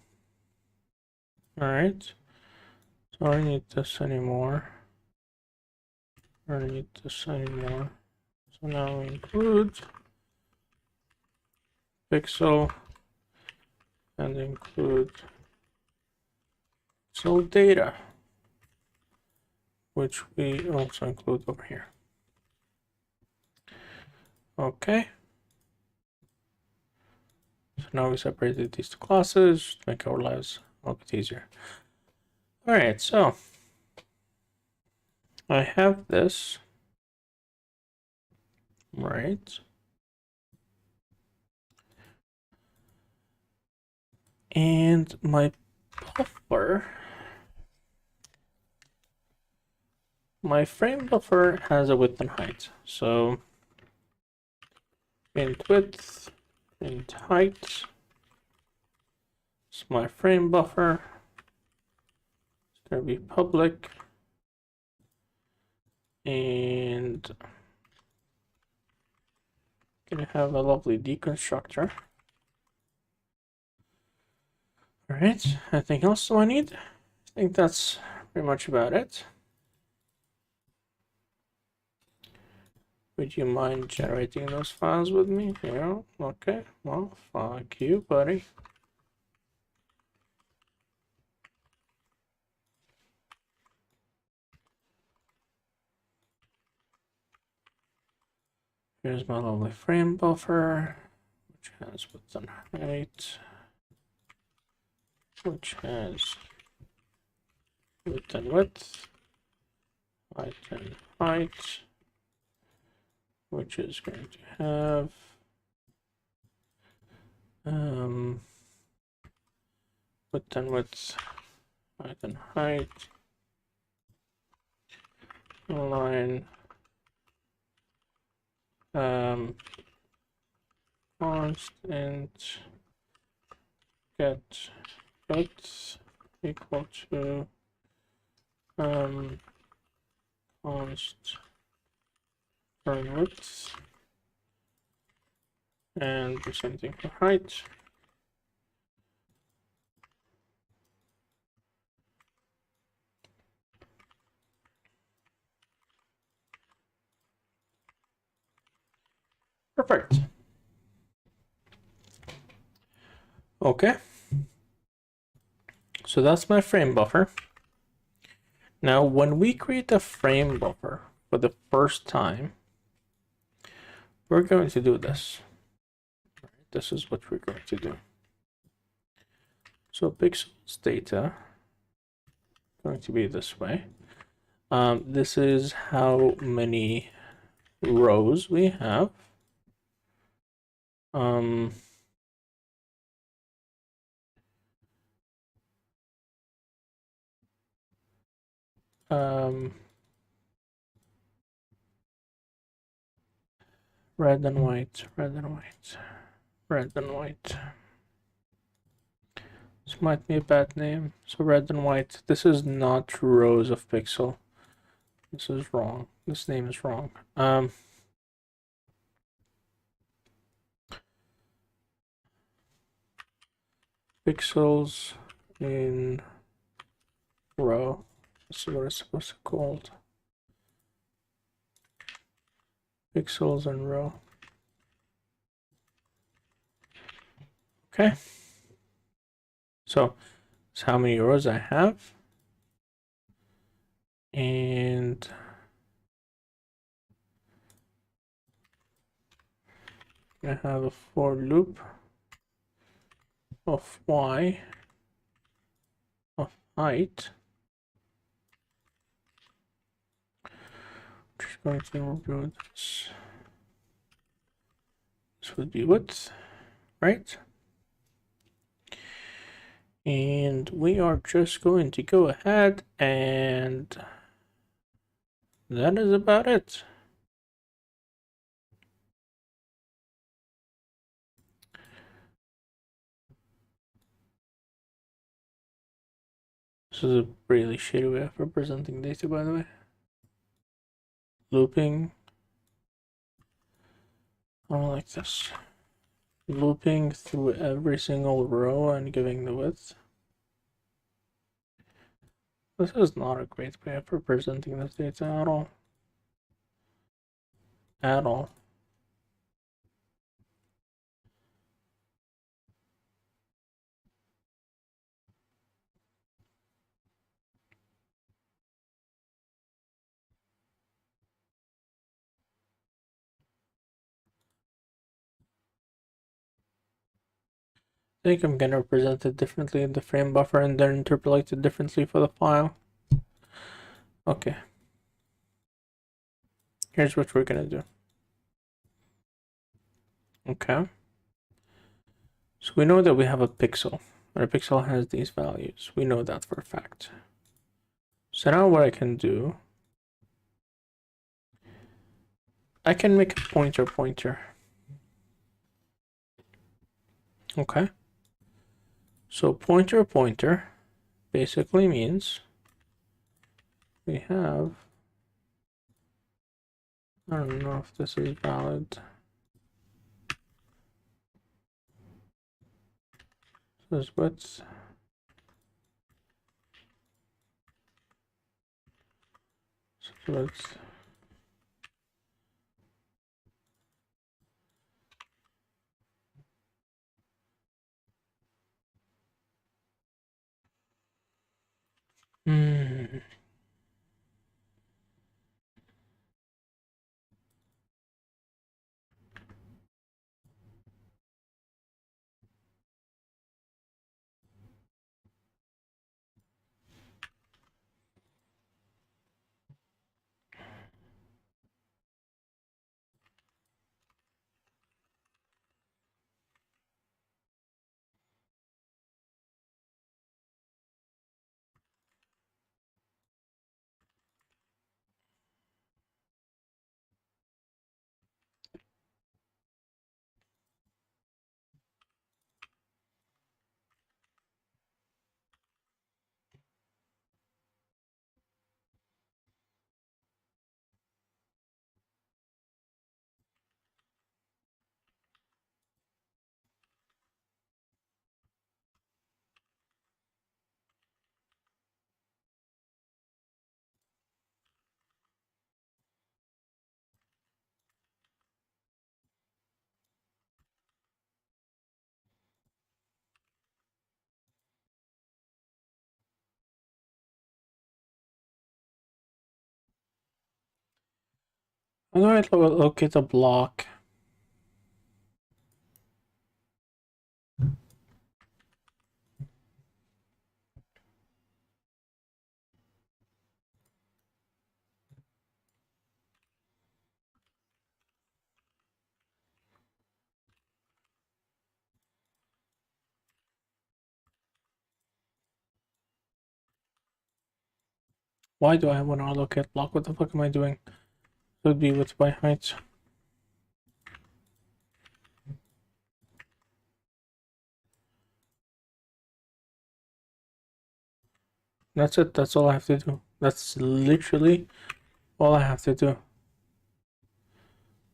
All right. So I don't need this anymore. I don't need this anymore. So now we include pixel and include pixel data, which we also include over here. Okay. So now we separated these two classes to make our lives a little bit easier. All right, so I have this, right? And my buffer, my frame buffer has a width and height. So int width, int height. It's my frame buffer. It's going to be public. And going to have a lovely deconstructor. All right, anything else do I need? I think that's pretty much about it. Would you mind generating those files with me? Yeah, okay, well, fuck you, buddy. Here's my lovely frame buffer, which has width and height, which has width and width, height and height, which is going to have width and width, height and height, align, constant get width equal to const turn width, and do something for height. Perfect. Okay. So that's my frame buffer. Now, when we create a frame buffer for the first time, we're going to do this. This is what we're going to do. So pixels data going to be this way. This is how many rows we have. Red and white, red and white, red and white. This might be a bad name. So red and white. This is not rows of pixel. This is wrong. This name is wrong. Pixels in row. This is what it's supposed to be called. Pixels in row. Okay. So it's how many rows I have. And I have a for loop of y of height. Just going to do this. This would be width, right? And we are just going to go ahead and that is about it. This is a really shitty way of representing data, by the way. Looping. I don't like this. Looping through every single row and giving the width. This is not a great way of representing this data at all. At all. I think I'm gonna represent it differently in the frame buffer and then interpolate it differently for the file. Okay. Here's what we're gonna do. Okay. So we know that we have a pixel, and a pixel has these values. We know that for a fact. So now what I can do, I can make a pointer. Okay. So pointer basically means we have, I don't know if this is valid. This is width. So width. How do I locate a block? Why do I want to locate block? What the fuck am I doing? Would be with my height. That's it. That's all I have to do. That's literally all I have to do.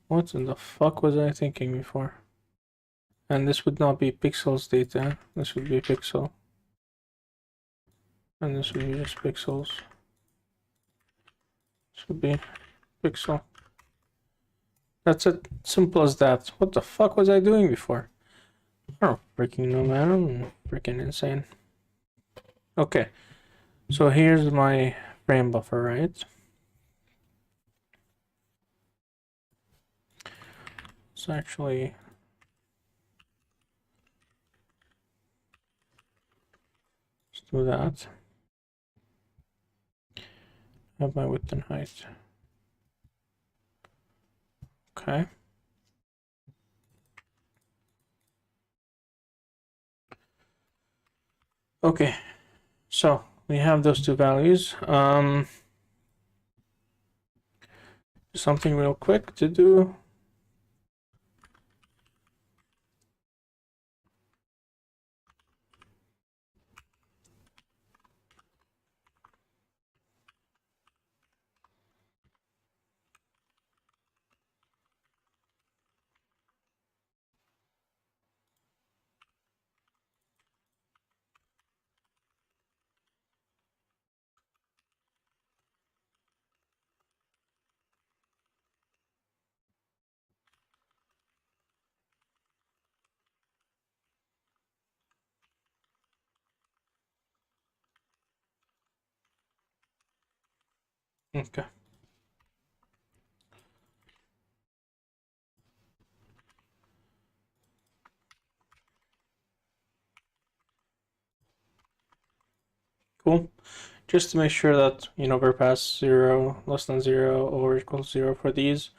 What in the fuck was I thinking before? And this would not be pixels data. This would be pixel. And this would be just pixels. This would be pixel. That's it. Simple as that. What the fuck was I doing before? I don't freaking know, man. I'm freaking insane. Okay. So here's my frame buffer, right? So actually, let's do that. Have my width and height. Okay. Okay. So we have those two values. Something real quick to do. Okay. Cool. Just to make sure that, overpass 0, less than 0, or equal to 0 for these,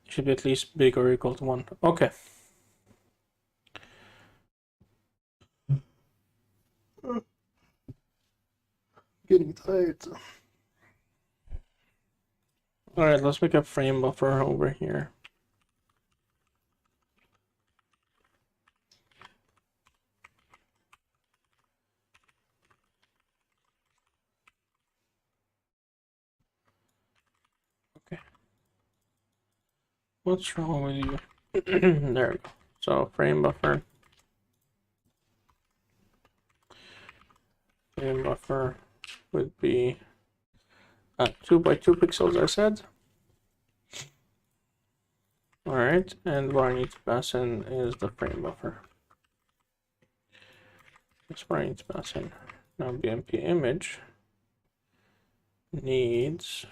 it should be at least big or equal to 1. Okay. Getting tired. Alright, let's make a frame buffer over here. Okay. What's wrong with you? There we go. So frame buffer. Frame buffer would be 2 by 2 pixels, I said. Alright, and what I need to pass in is the frame buffer. That's what I need to pass in. Now BMP image needs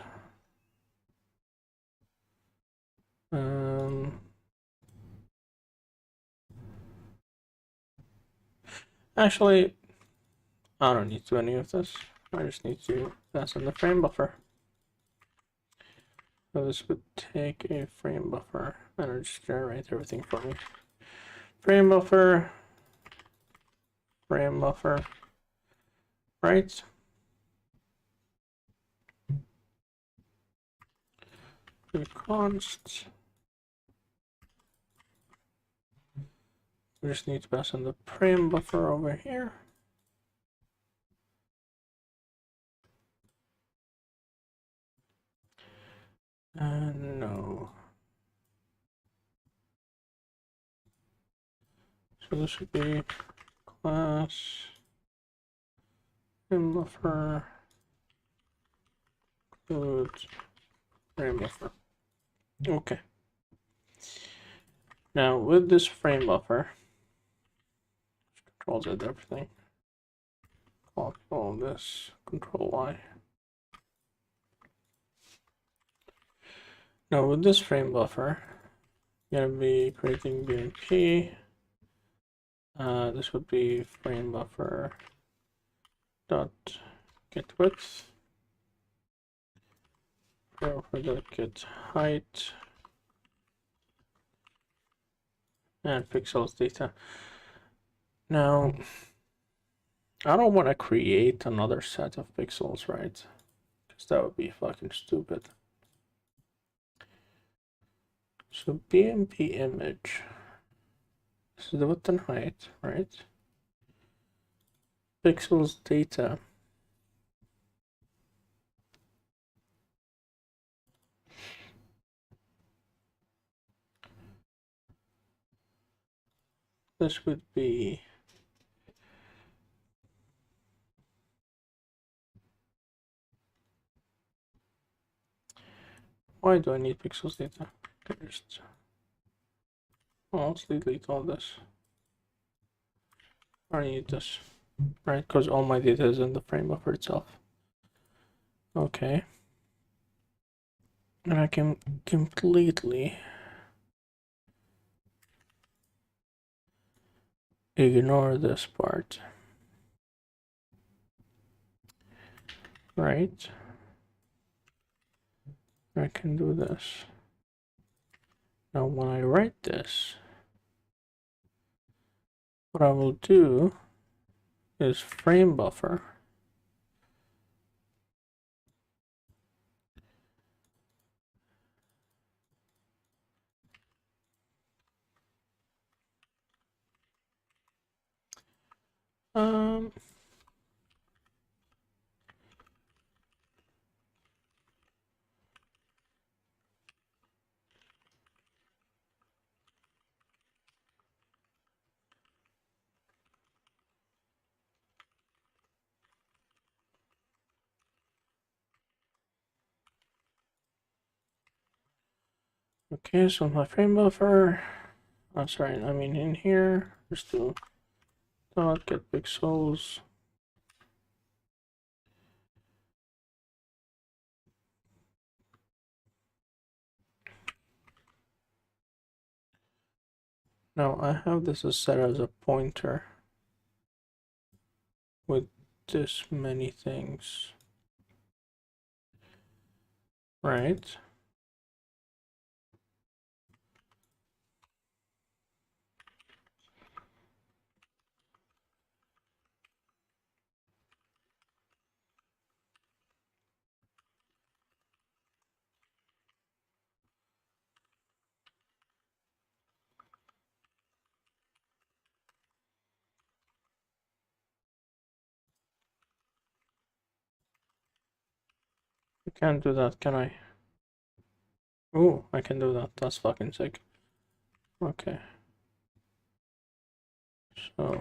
actually, I don't need to do any of this. I just need to pass in the frame buffer. So this would take a frame buffer and it'll just generate everything for me. Frame buffer, right? Const. We just need to pass in the frame buffer over here. No. So this would be class frame buffer includes frame buffer. Okay. Now with this frame buffer, Control Z everything. All this, Control Y. Now with this frame buffer, you're gonna be creating BMP. This would be frame buffer dot get width. Frame buffer dot get height. And pixels data. Now, I don't want to create another set of pixels, right? Because that would be fucking stupid. So BMP image. This is the width and height, right? Pixels data. This would be why do I need pixels data? Just let's delete all this. I need this, right? Because all my data is in the frame buffer itself. Okay. And I can completely ignore this part, right? I can do this. Now when I write this, what I will do is frame buffer um okay, so my frame buffer, I'm sorry, I mean in here, just do dot get pixels. Now I have this as set as a pointer with this many things, right? I can't do that, can I? Oh, I can do that. That's fucking sick. Okay. So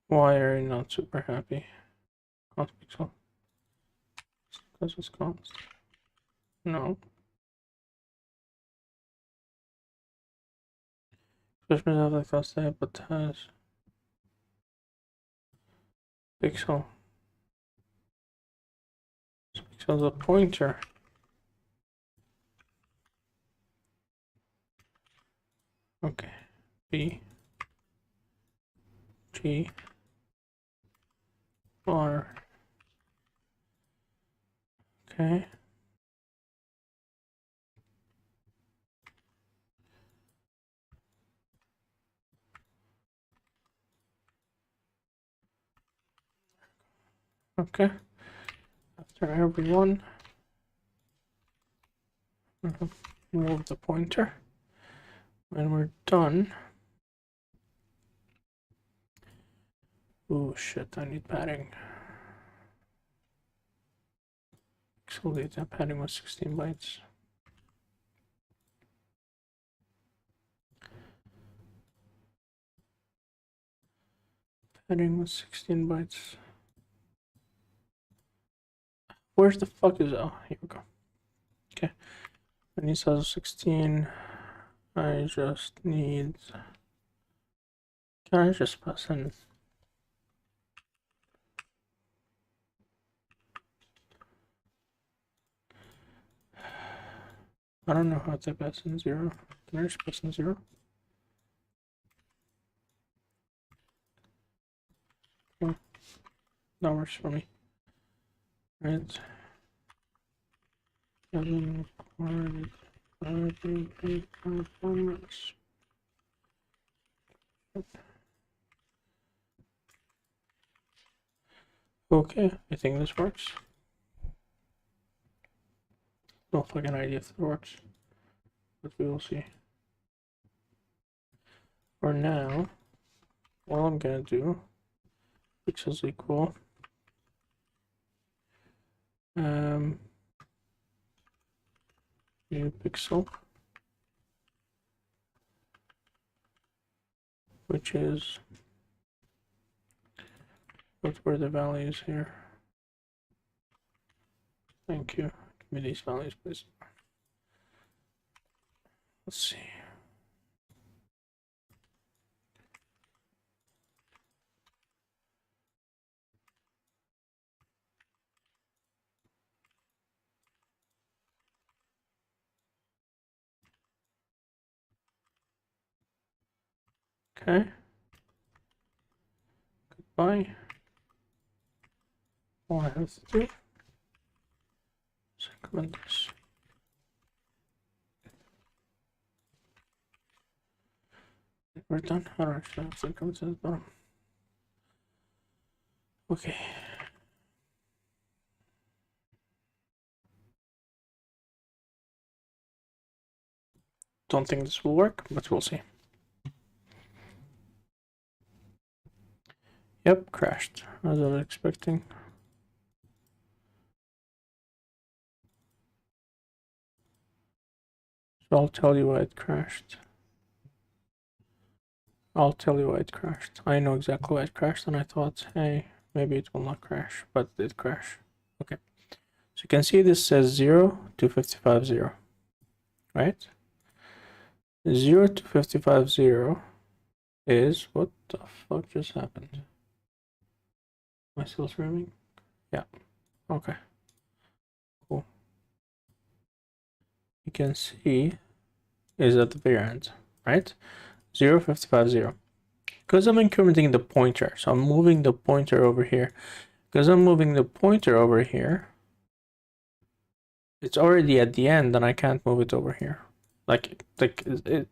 why are you not super happy? Const pixel. Because it's const. No. Expression of the class type, but has pixel. Pixel is a pointer. Okay. B G R. Okay. Okay. After every one, remove the pointer. When we're done. Oh shit, I need padding. Pixel data padding was 16 bytes. Padding was 16 bytes. Where's the fuck is, oh, here we go. Okay. I need size 16. I just need Can I just pass in? I don't know how to pass in 0. Can I just pass in 0? Oh, that works for me. Right. 7 required 5 performance. Okay, I think this works. No fucking idea if it works, but we will see. For now, all I'm gonna do, pixels equal new pixel, which is what were the values here? Thank you. Give me these values, please. Let's see. Okay. Goodbye. All I have to do is increment this. We're done. I don't actually have to increment to the bottom. Okay. Don't think this will work, but we'll see. Yep, crashed, as I was expecting. So I'll tell you why it crashed. I'll tell you why it crashed. I know exactly why it crashed, and I thought, hey, maybe it will not crash, but it crashed. Okay. So you can see this says 0 to 55, 0, right? 0 to 55, 0 is, what the fuck just happened? Am I still streaming? Yeah. Okay. Cool. You can see is at the very end, right? 0, 55, 0. Because I'm incrementing the pointer, so I'm moving the pointer over here. Because I'm moving the pointer over here, it's already at the end, and I can't move it over here. Like it.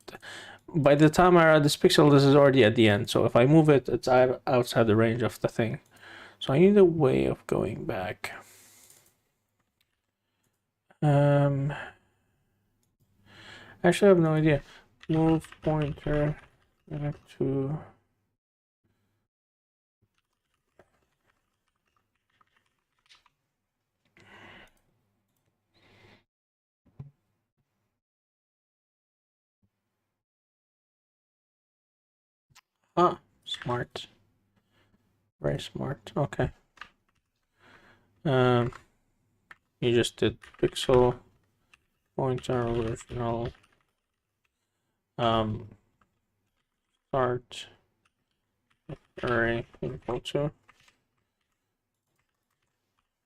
By the time I add this pixel, this is already at the end. So if I move it, it's outside the range of the thing. So I need a way of going back. Actually, I have no idea. Move pointer back to. Ah, smart. Very smart. Okay. You just did pixel pointer original start array equal to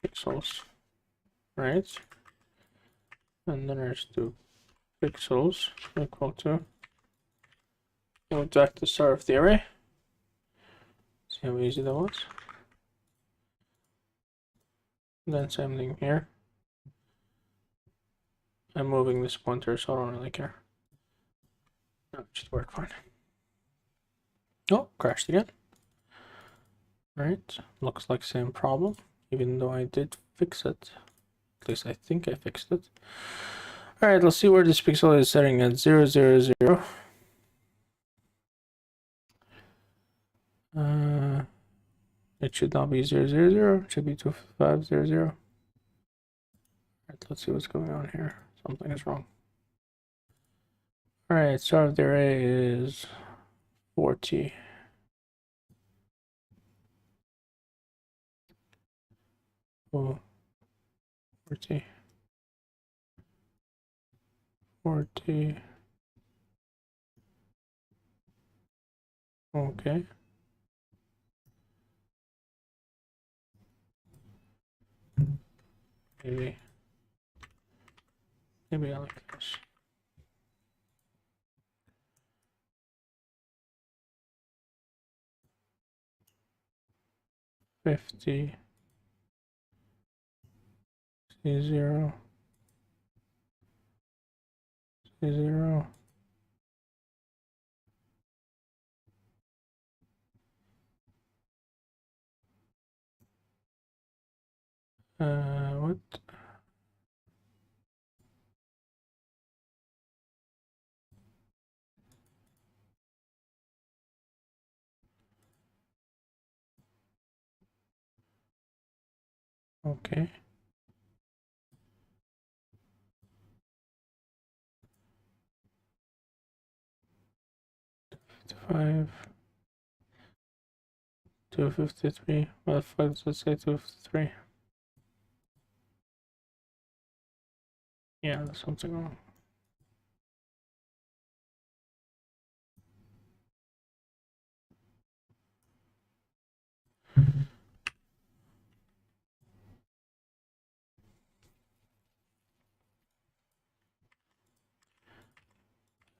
pixels, right? And then there's two pixels equal to go back to start of the array. See how easy that was. And then same thing here. I'm moving this pointer, so I don't really care. No, it should work fine. Oh, crashed again. Right, looks like same problem, even though I did fix it. At least I think I fixed it. Alright, let's see where this pixel is setting at 0, 0, 0. It should not be 0, 0, 0. It should be 2, 5, 0, 0. Alright, let's see what's going on here. Something is wrong. Alright, start of the array is 40. Oh, 40. 40. Okay. Maybe I like this. $50 C0 C0. What? Okay. 55, 253. What the fuck does it say 253? Yeah, there's something wrong.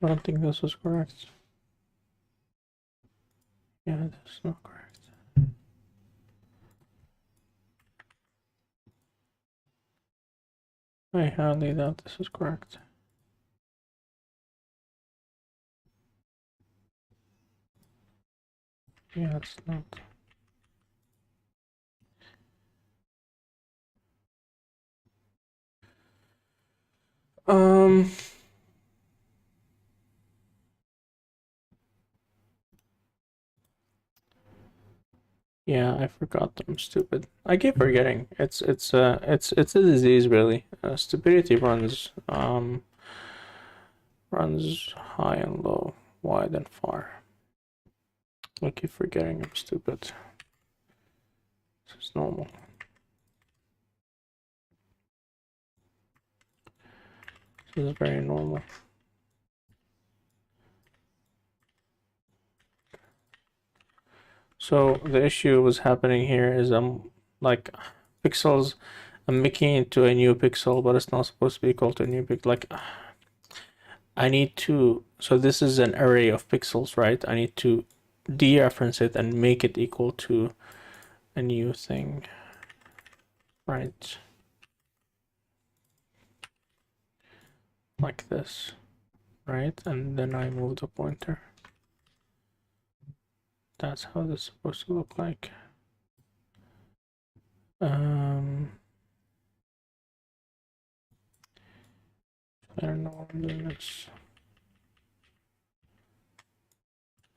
I don't think this was correct. Yeah, this is not correct. I highly doubt this is correct. Yeah, it's not. Um, yeah, I forgot that I'm stupid. I keep forgetting. It's a disease really. Stupidity runs high and low, wide and far. I keep forgetting I'm stupid. This is normal. This is very normal. So the issue was happening here is I'm like pixels. I'm making it to a new pixel, but it's not supposed to be equal to a new pixel. Like I need to. So this is an array of pixels, right? I need to dereference it and make it equal to a new thing, right? Like this, right? And then I move the pointer. That's how this is supposed to look like. I don't know what I'm doing this.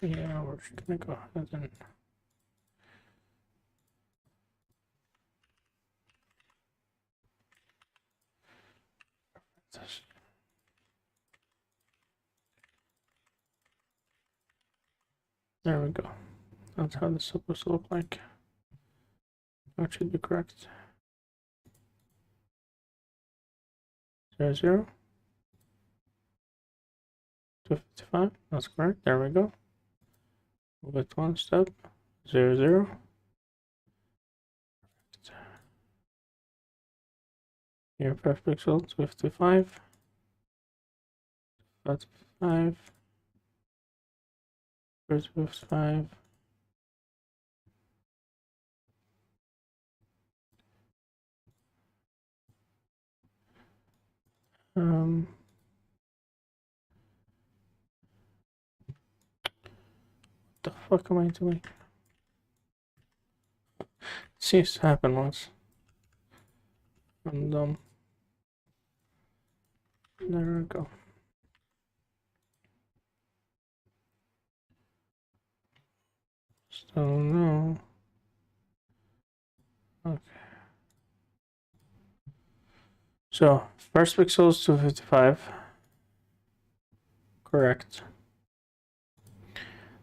Yeah, we're just gonna go ahead and this. There we go. That's how this is supposed to look like. That should be correct. 0, 0, 255. That's correct. There we go. Move it one step. 0, 0. Here, 5 pixels. 255. 5, 255. What the fuck am I doing? See, it's happened once. I'm dumb. There we go. Still no. Okay. So, first pixel is 255. Correct.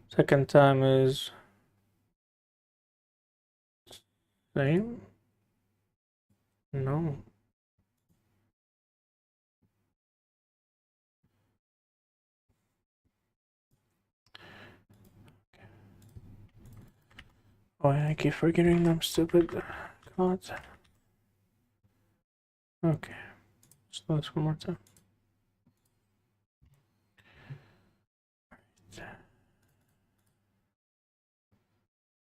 Second time is same? No. Oh, I keep forgetting them stupid cards. Okay, let's do this one more time.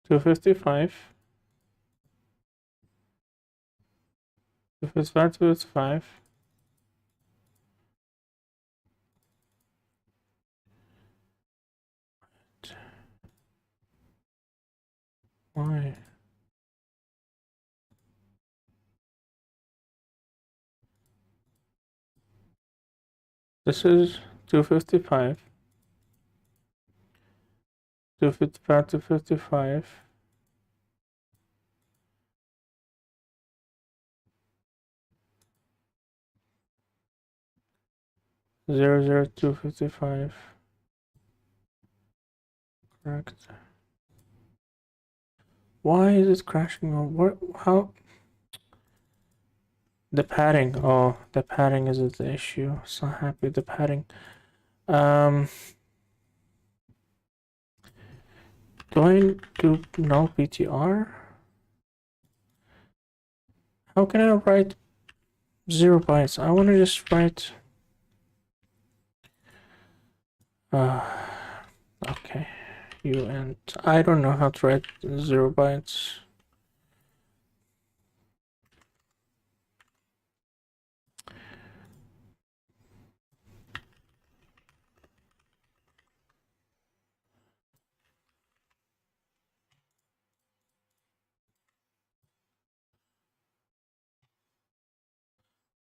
$255. 255, 255. Why? This is 255. 255, 255. 00255. Correct. Why is it crashing? What? How? The padding. Oh, the padding is the issue. So happy with the padding. Do I do null PTR? How can I write 0 bytes? I want to just write. Okay. And I don't know how to write 0 bytes.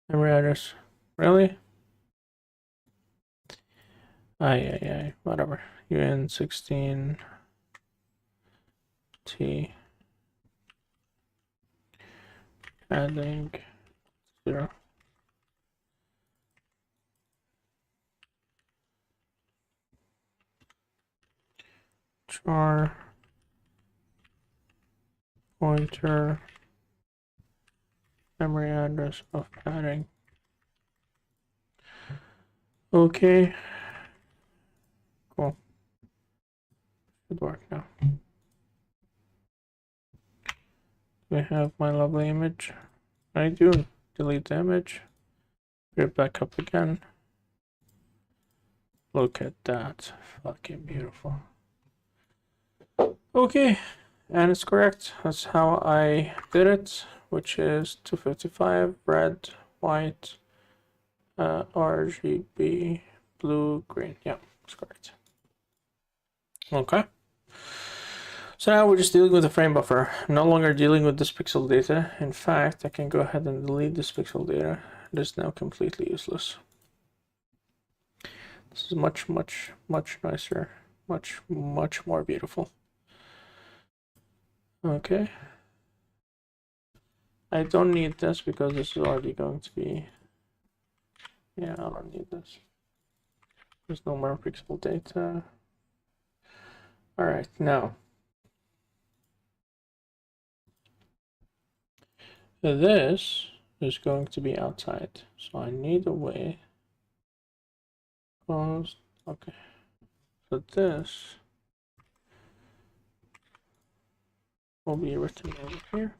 Memory address. Really? Aye. Whatever. UN16 T adding 0. Char pointer memory address of padding. Okay. Cool. Should work now. Do I have my lovely image? I do. Delete the image. Put it back up again. Look at that. Fucking beautiful. Okay. And it's correct. That's how I did it, which is 255 red, white, RGB, blue, green. Yeah, it's correct. Okay. So now we're just dealing with the frame buffer. I'm no longer dealing with this pixel data. In fact, I can go ahead and delete this pixel data. It is now completely useless. This is much nicer. Much more beautiful. Okay. I don't need this because this is already going to be... Yeah, I don't need this. There's no more pixel data. Alright, now. This is going to be outside. So I need a way. Closed. Okay. So this will be written over here.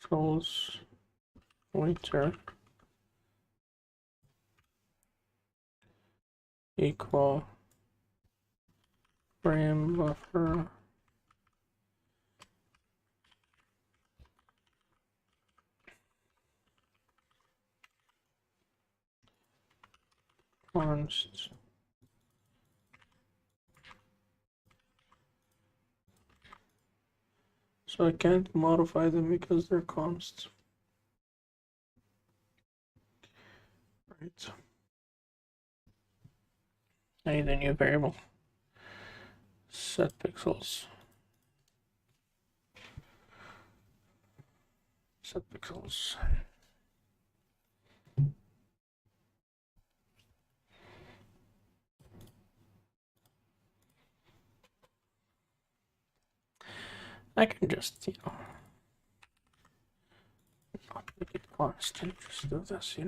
Controls pointer equal frame buffer const. So I can't modify them because they're const. Right. I need a new variable. Set pixels. Set pixels. I can just, not make it constant, just do this,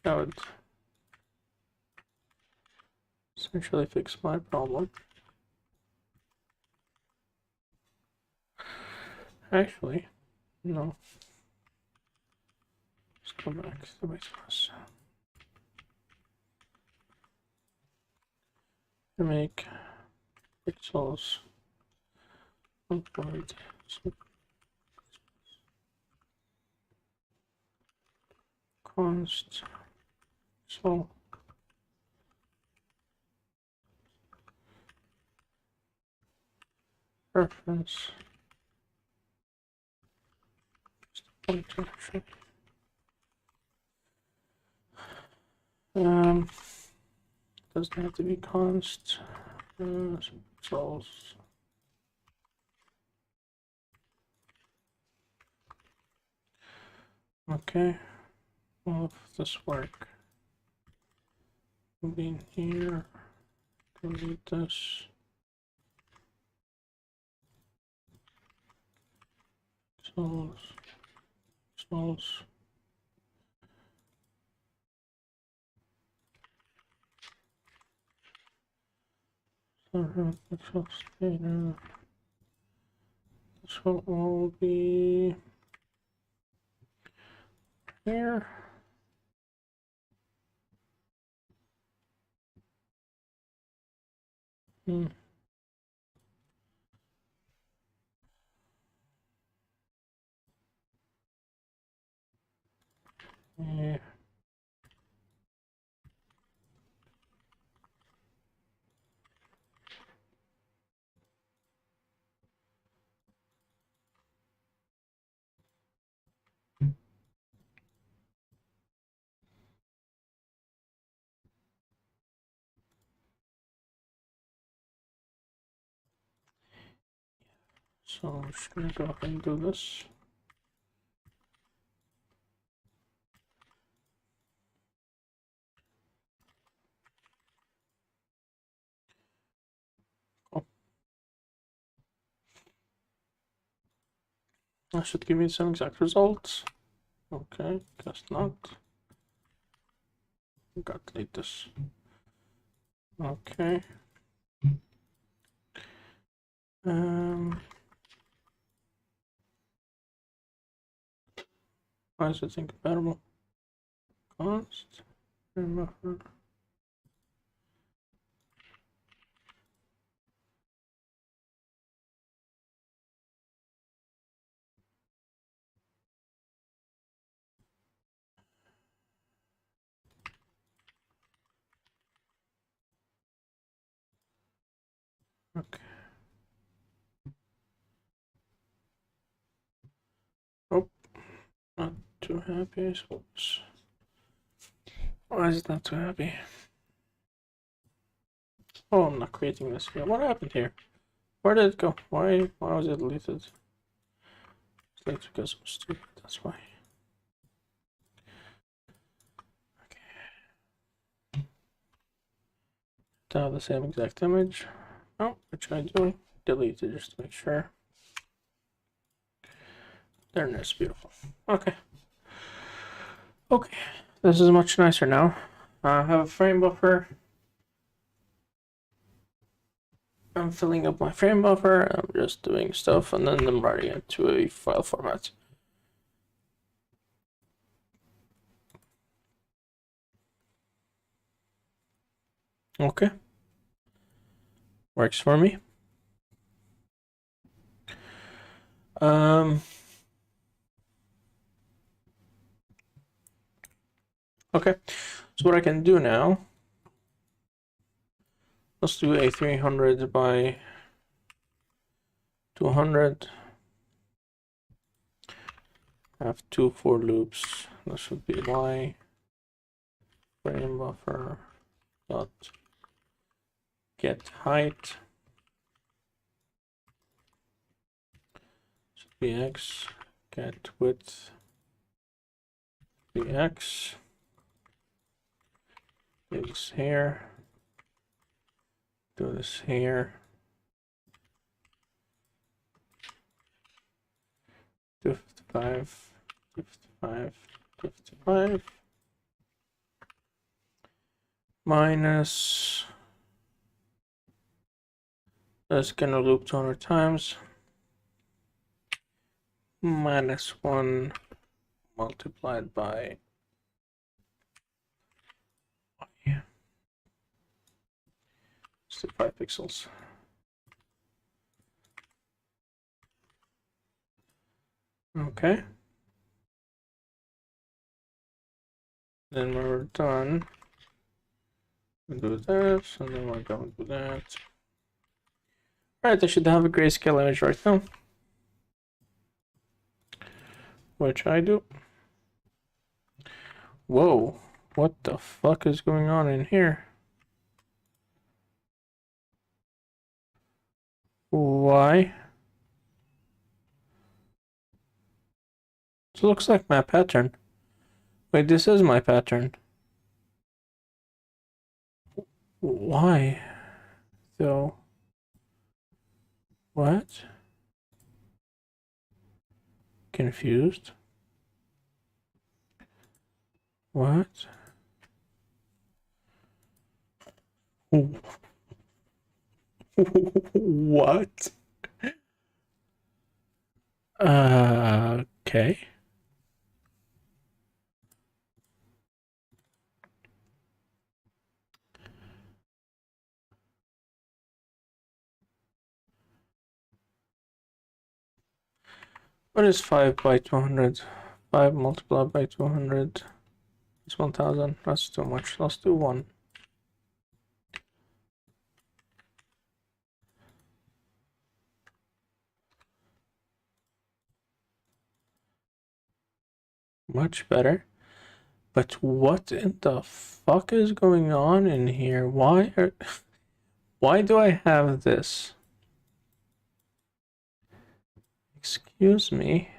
That would essentially fix my problem. Actually, no. Let's go back to the base class. Make pixels upward. Const. So reference pointer. Doesn't have to be const. Pixels. Okay. All of this work will be in here. Delete this. Pixels. Pixels data. This will all be here. Yeah. So I'm just gonna go ahead and do this. Oh. That should give me some exact results. Okay, guess not. Got to delete this. Okay. Why is it incompatible? Const. Buffer. Okay. Oh, not too happy. Oops. Why is it not too happy? Oh, I'm not creating this here. What happened here? Where did it go? Why was it deleted? It's because I'm stupid, that's why. Okay. To have the same exact image. Oh, which I do. Delete it just to make sure. There it is, beautiful. Okay. Okay, this is much nicer now. I have a frame buffer. I'm filling up my frame buffer. I'm just doing stuff and then I'm writing it to a file format. Okay. Works for me. Okay, so what I can do now, let's do a 300 by 200. I have 2 for loops. This should be my frame buffer dot get height. Should be x, get width be x. Do this here. Do this here. 255, 255, 255. minus, that's gonna loop 200 times, minus 1 multiplied by 5 pixels. Okay. Then when we're done, we do this, and then we're going to do that. Alright, I should have a grayscale image right now. Which I do. Whoa, what the fuck is going on in here? Why? It looks like my pattern. Wait, this is my pattern. Why? So, what? Confused? What? What? Okay. What is 5 by 200? 5 multiplied by 200 is 1000. That's too much. Let's do 1. Much better. But what in the fuck is going on in here? Why do I have this? Excuse me.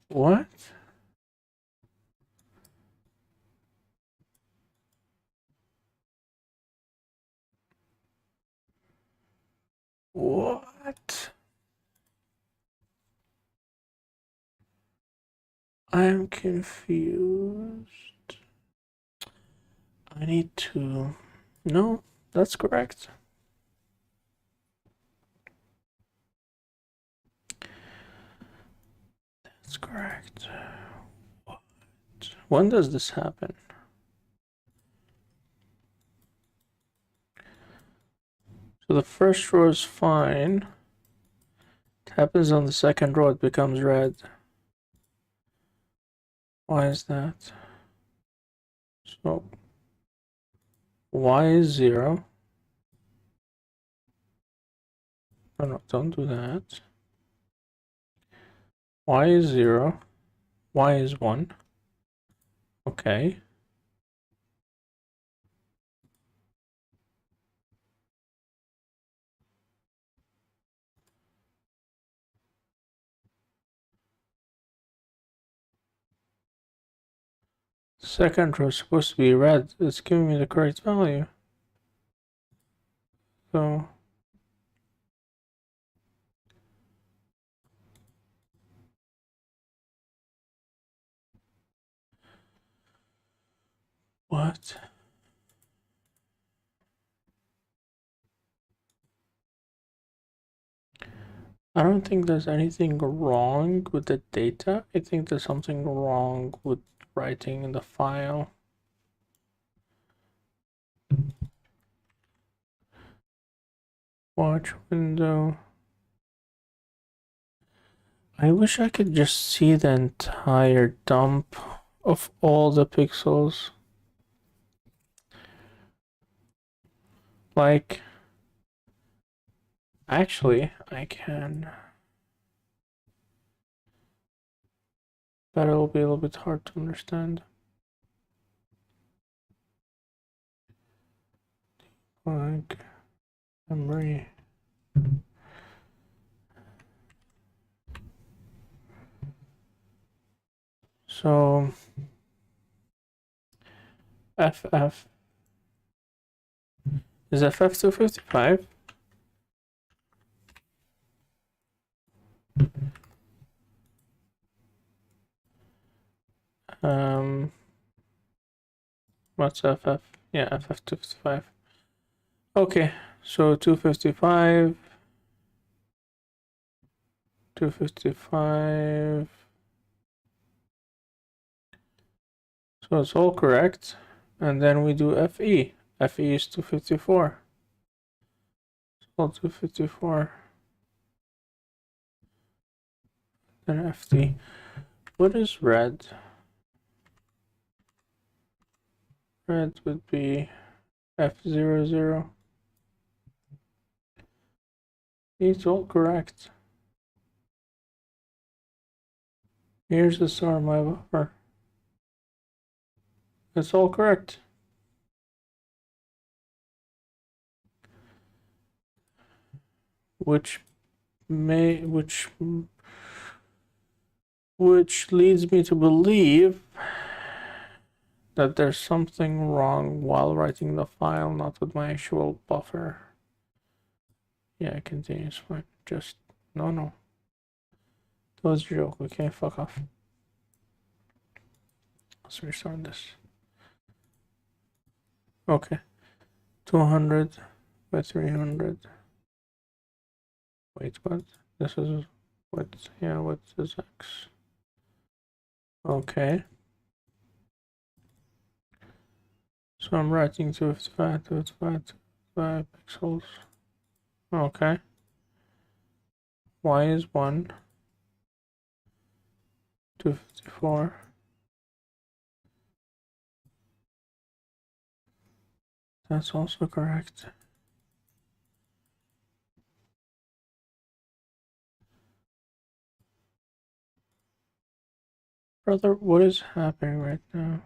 What? What? I'm confused. I need to... No, that's correct. That's correct. What? When does this happen? So the first row is fine. It happens on the second row, it becomes red. Why is that? So y is 0. No, don't do that. Y is 0. Y is 1. Okay. Second row is supposed to be red. It's giving me the correct value. So what? I don't think there's anything wrong with the data. I think there's something wrong with writing in the file. Watch window. I wish I could just see the entire dump of all the pixels. Like, actually, I can. But it'll be a little bit hard to understand. Like, memory. So, FF is FF 255. What's FF? Yeah, FF 255. Okay, so 255. 255. So it's all correct. And then we do FE. FE is 254. It's all 254. Then FD. What is red? Red would be F00. It's all correct. Here's the star of my buffer. It's all correct. Which leads me to believe that there's something wrong while writing the file, not with my actual buffer. Yeah, continuous fine. Just no. That was a joke. Okay, fuck off. Let's restart this. Okay. 200 by 300. Wait, what? This is what? Yeah, what is X? Okay. So I'm writing 255, 255 pixels. Okay. Y is 1. 254. That's also correct. Brother, what is happening right now?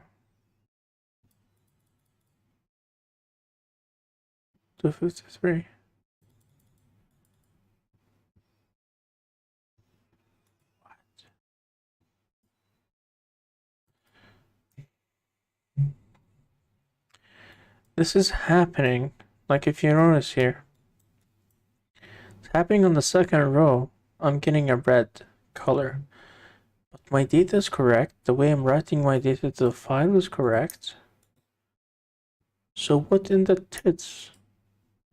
253. This is happening, like if you notice here, it's happening on the second row. I'm getting a red color. But my data is correct. The way I'm writing my data to the file is correct. So what in the tits?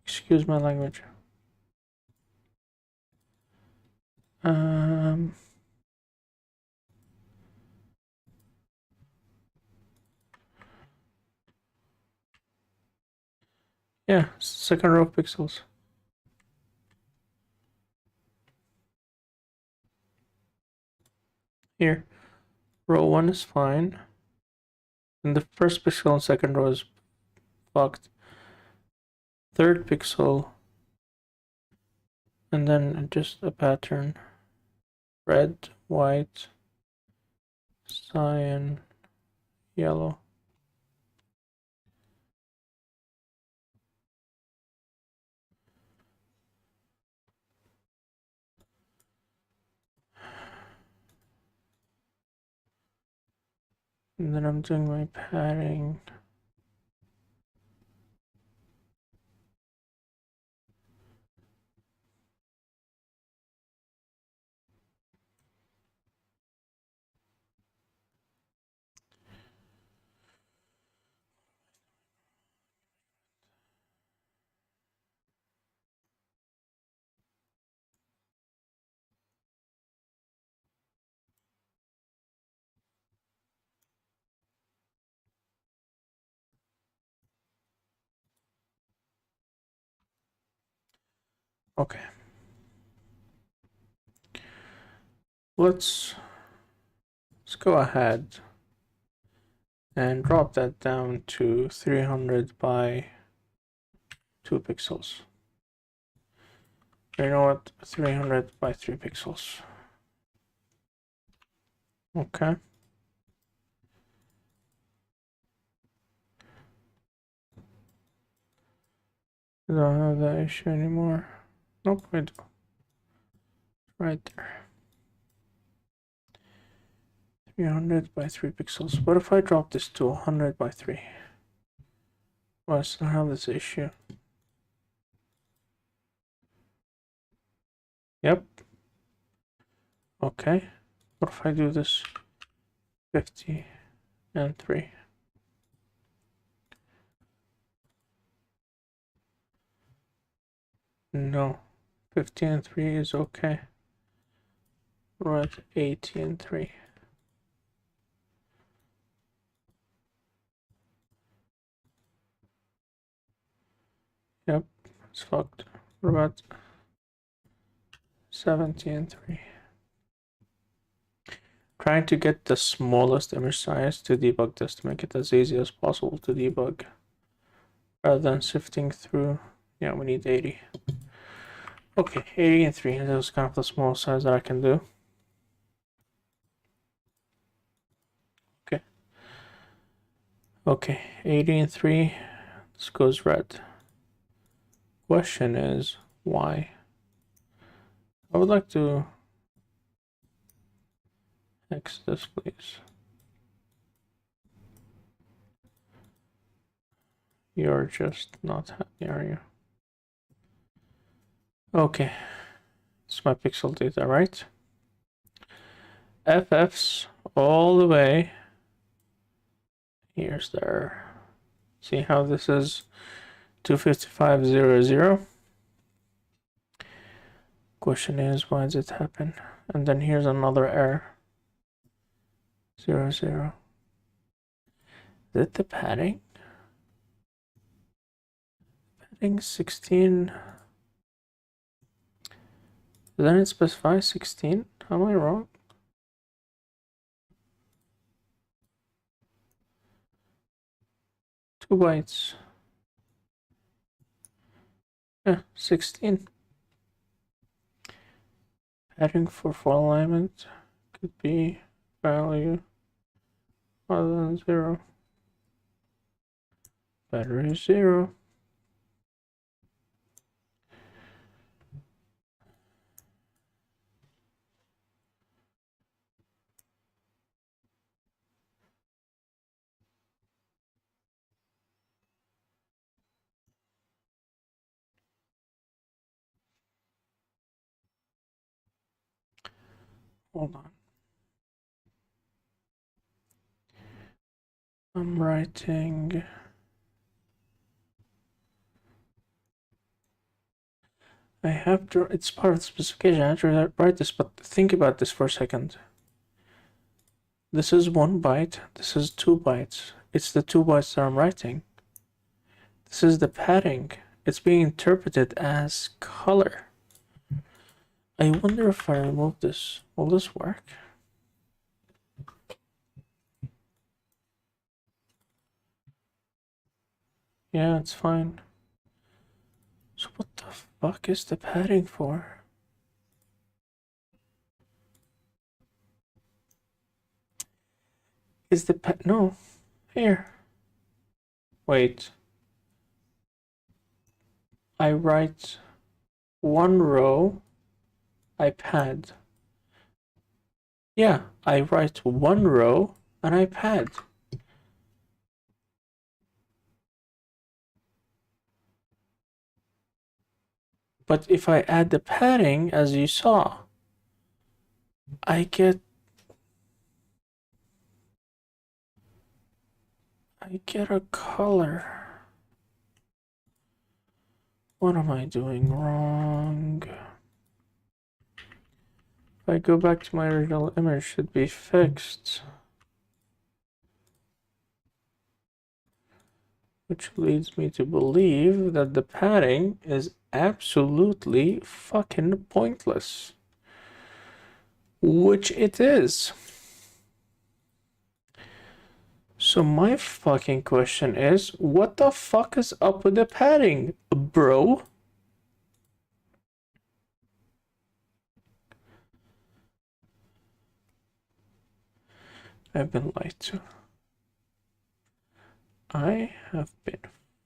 Excuse my language. Yeah, second row of pixels. Here, row 1 is fine. And the first pixel and second row is fucked. Third pixel, and then just a pattern. Red, white, cyan, yellow. And then I'm doing my padding. Okay. Let's go ahead and drop that down to 300 by 2 pixels. You know what? 300 by 3 pixels. Okay. I don't have that issue anymore. Nope, I do. Right there. 300 by 3 pixels. What if I drop this to 100 by 3? Well, I still have this issue. Yep. Okay. What if I do this 50 and 3? No. 15.3 is okay. Right, 18.3. Yep, it's fucked. What about 17.3? Trying to get the smallest image size to debug this to make it as easy as possible to debug. Rather than sifting through. Yeah, we need 80. Okay, 80 and 3. That was kind of the small size that I can do. Okay. Okay, 80 and 3. This goes red. Question is, why? I would like to X this, please. You're just not happy, are you? Okay. It's my pixel data, right? FFs all the way. Here's there. See how this is 255.00. Question is, why does it happen? And then here's another error. 00. Is it the padding? Padding 16. Doesn't it specify 16? Am I wrong? Two bytes. Yeah, 16. Padding for full alignment could be value other than 0. Battery 0. Hold on. I'm writing. I have to. It's part of the specification. I have to write this, but think about this for a second. This is 1 byte. This is 2 bytes. It's the 2 bytes that I'm writing. This is the padding. It's being interpreted as color. I wonder if I remove this, will this work? Yeah, it's fine. So what the fuck is the padding for? Is the pad... No. Here. Wait. I write 1 row. I pad. Yeah, I write 1 row and I pad. But if I add the padding, as you saw, I get a color. What am I doing wrong? If I go back to my original image, it should be fixed. Which leads me to believe that the padding is absolutely fucking pointless. Which it is. So my fucking question is, what the fuck is up with the padding, bro? I've been lied to. I have been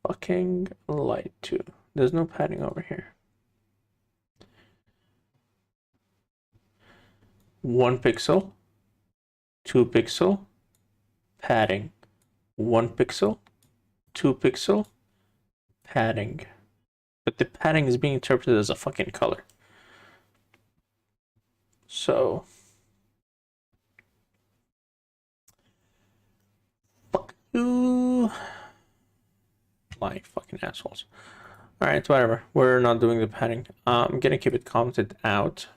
fucking lied to. There's no padding over here. 1 pixel, 2 pixel, padding. 1 pixel, 2 pixel, padding. But the padding is being interpreted as a fucking color. So fuck you, my fucking assholes. All right, whatever. We're not doing the padding. I'm gonna keep it commented out.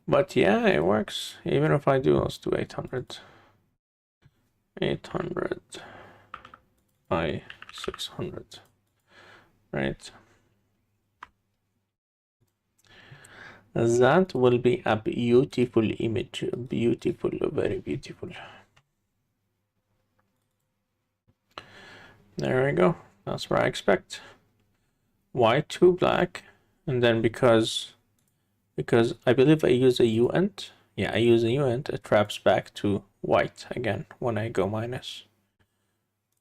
But yeah, it works. Even if I do, let's do 800. 800 by 600. Right. That will be a beautiful image. Beautiful, very beautiful. There we go. That's what I expect. White to black, and then because I believe I use a uint. Yeah, I use a uint. It traps back to white again when I go minus,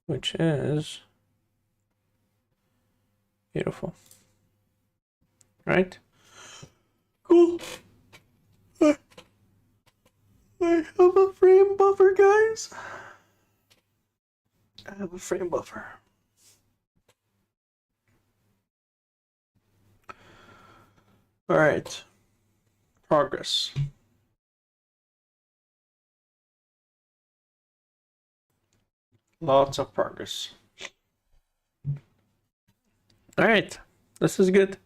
which is beautiful. Right? Cool. I have a frame buffer, guys. I have a frame buffer. All right. Progress. Lots of progress. All right. This is good.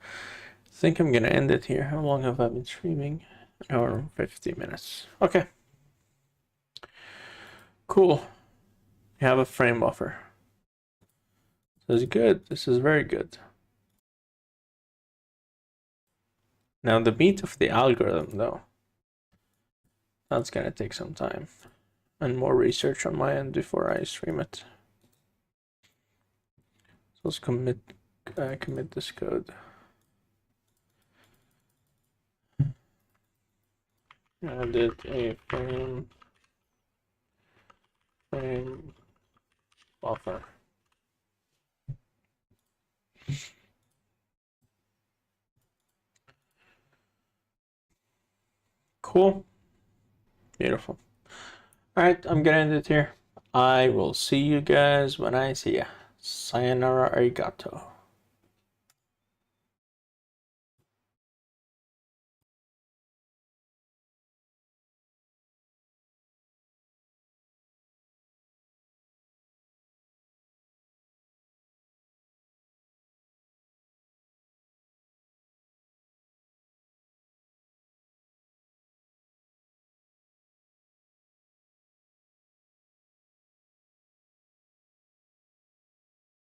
I think I'm gonna end it here. How long have I been streaming? An hour and 50 minutes. Okay. Cool. You have a frame buffer. This is good. This is very good. Now the meat of the algorithm, though, that's gonna take some time and more research on my end before I stream it. So let's commit this code. Added a frame buffer. Cool. Beautiful. All right, I'm gonna end it here. I will see you guys when I see ya. Sayonara arigato.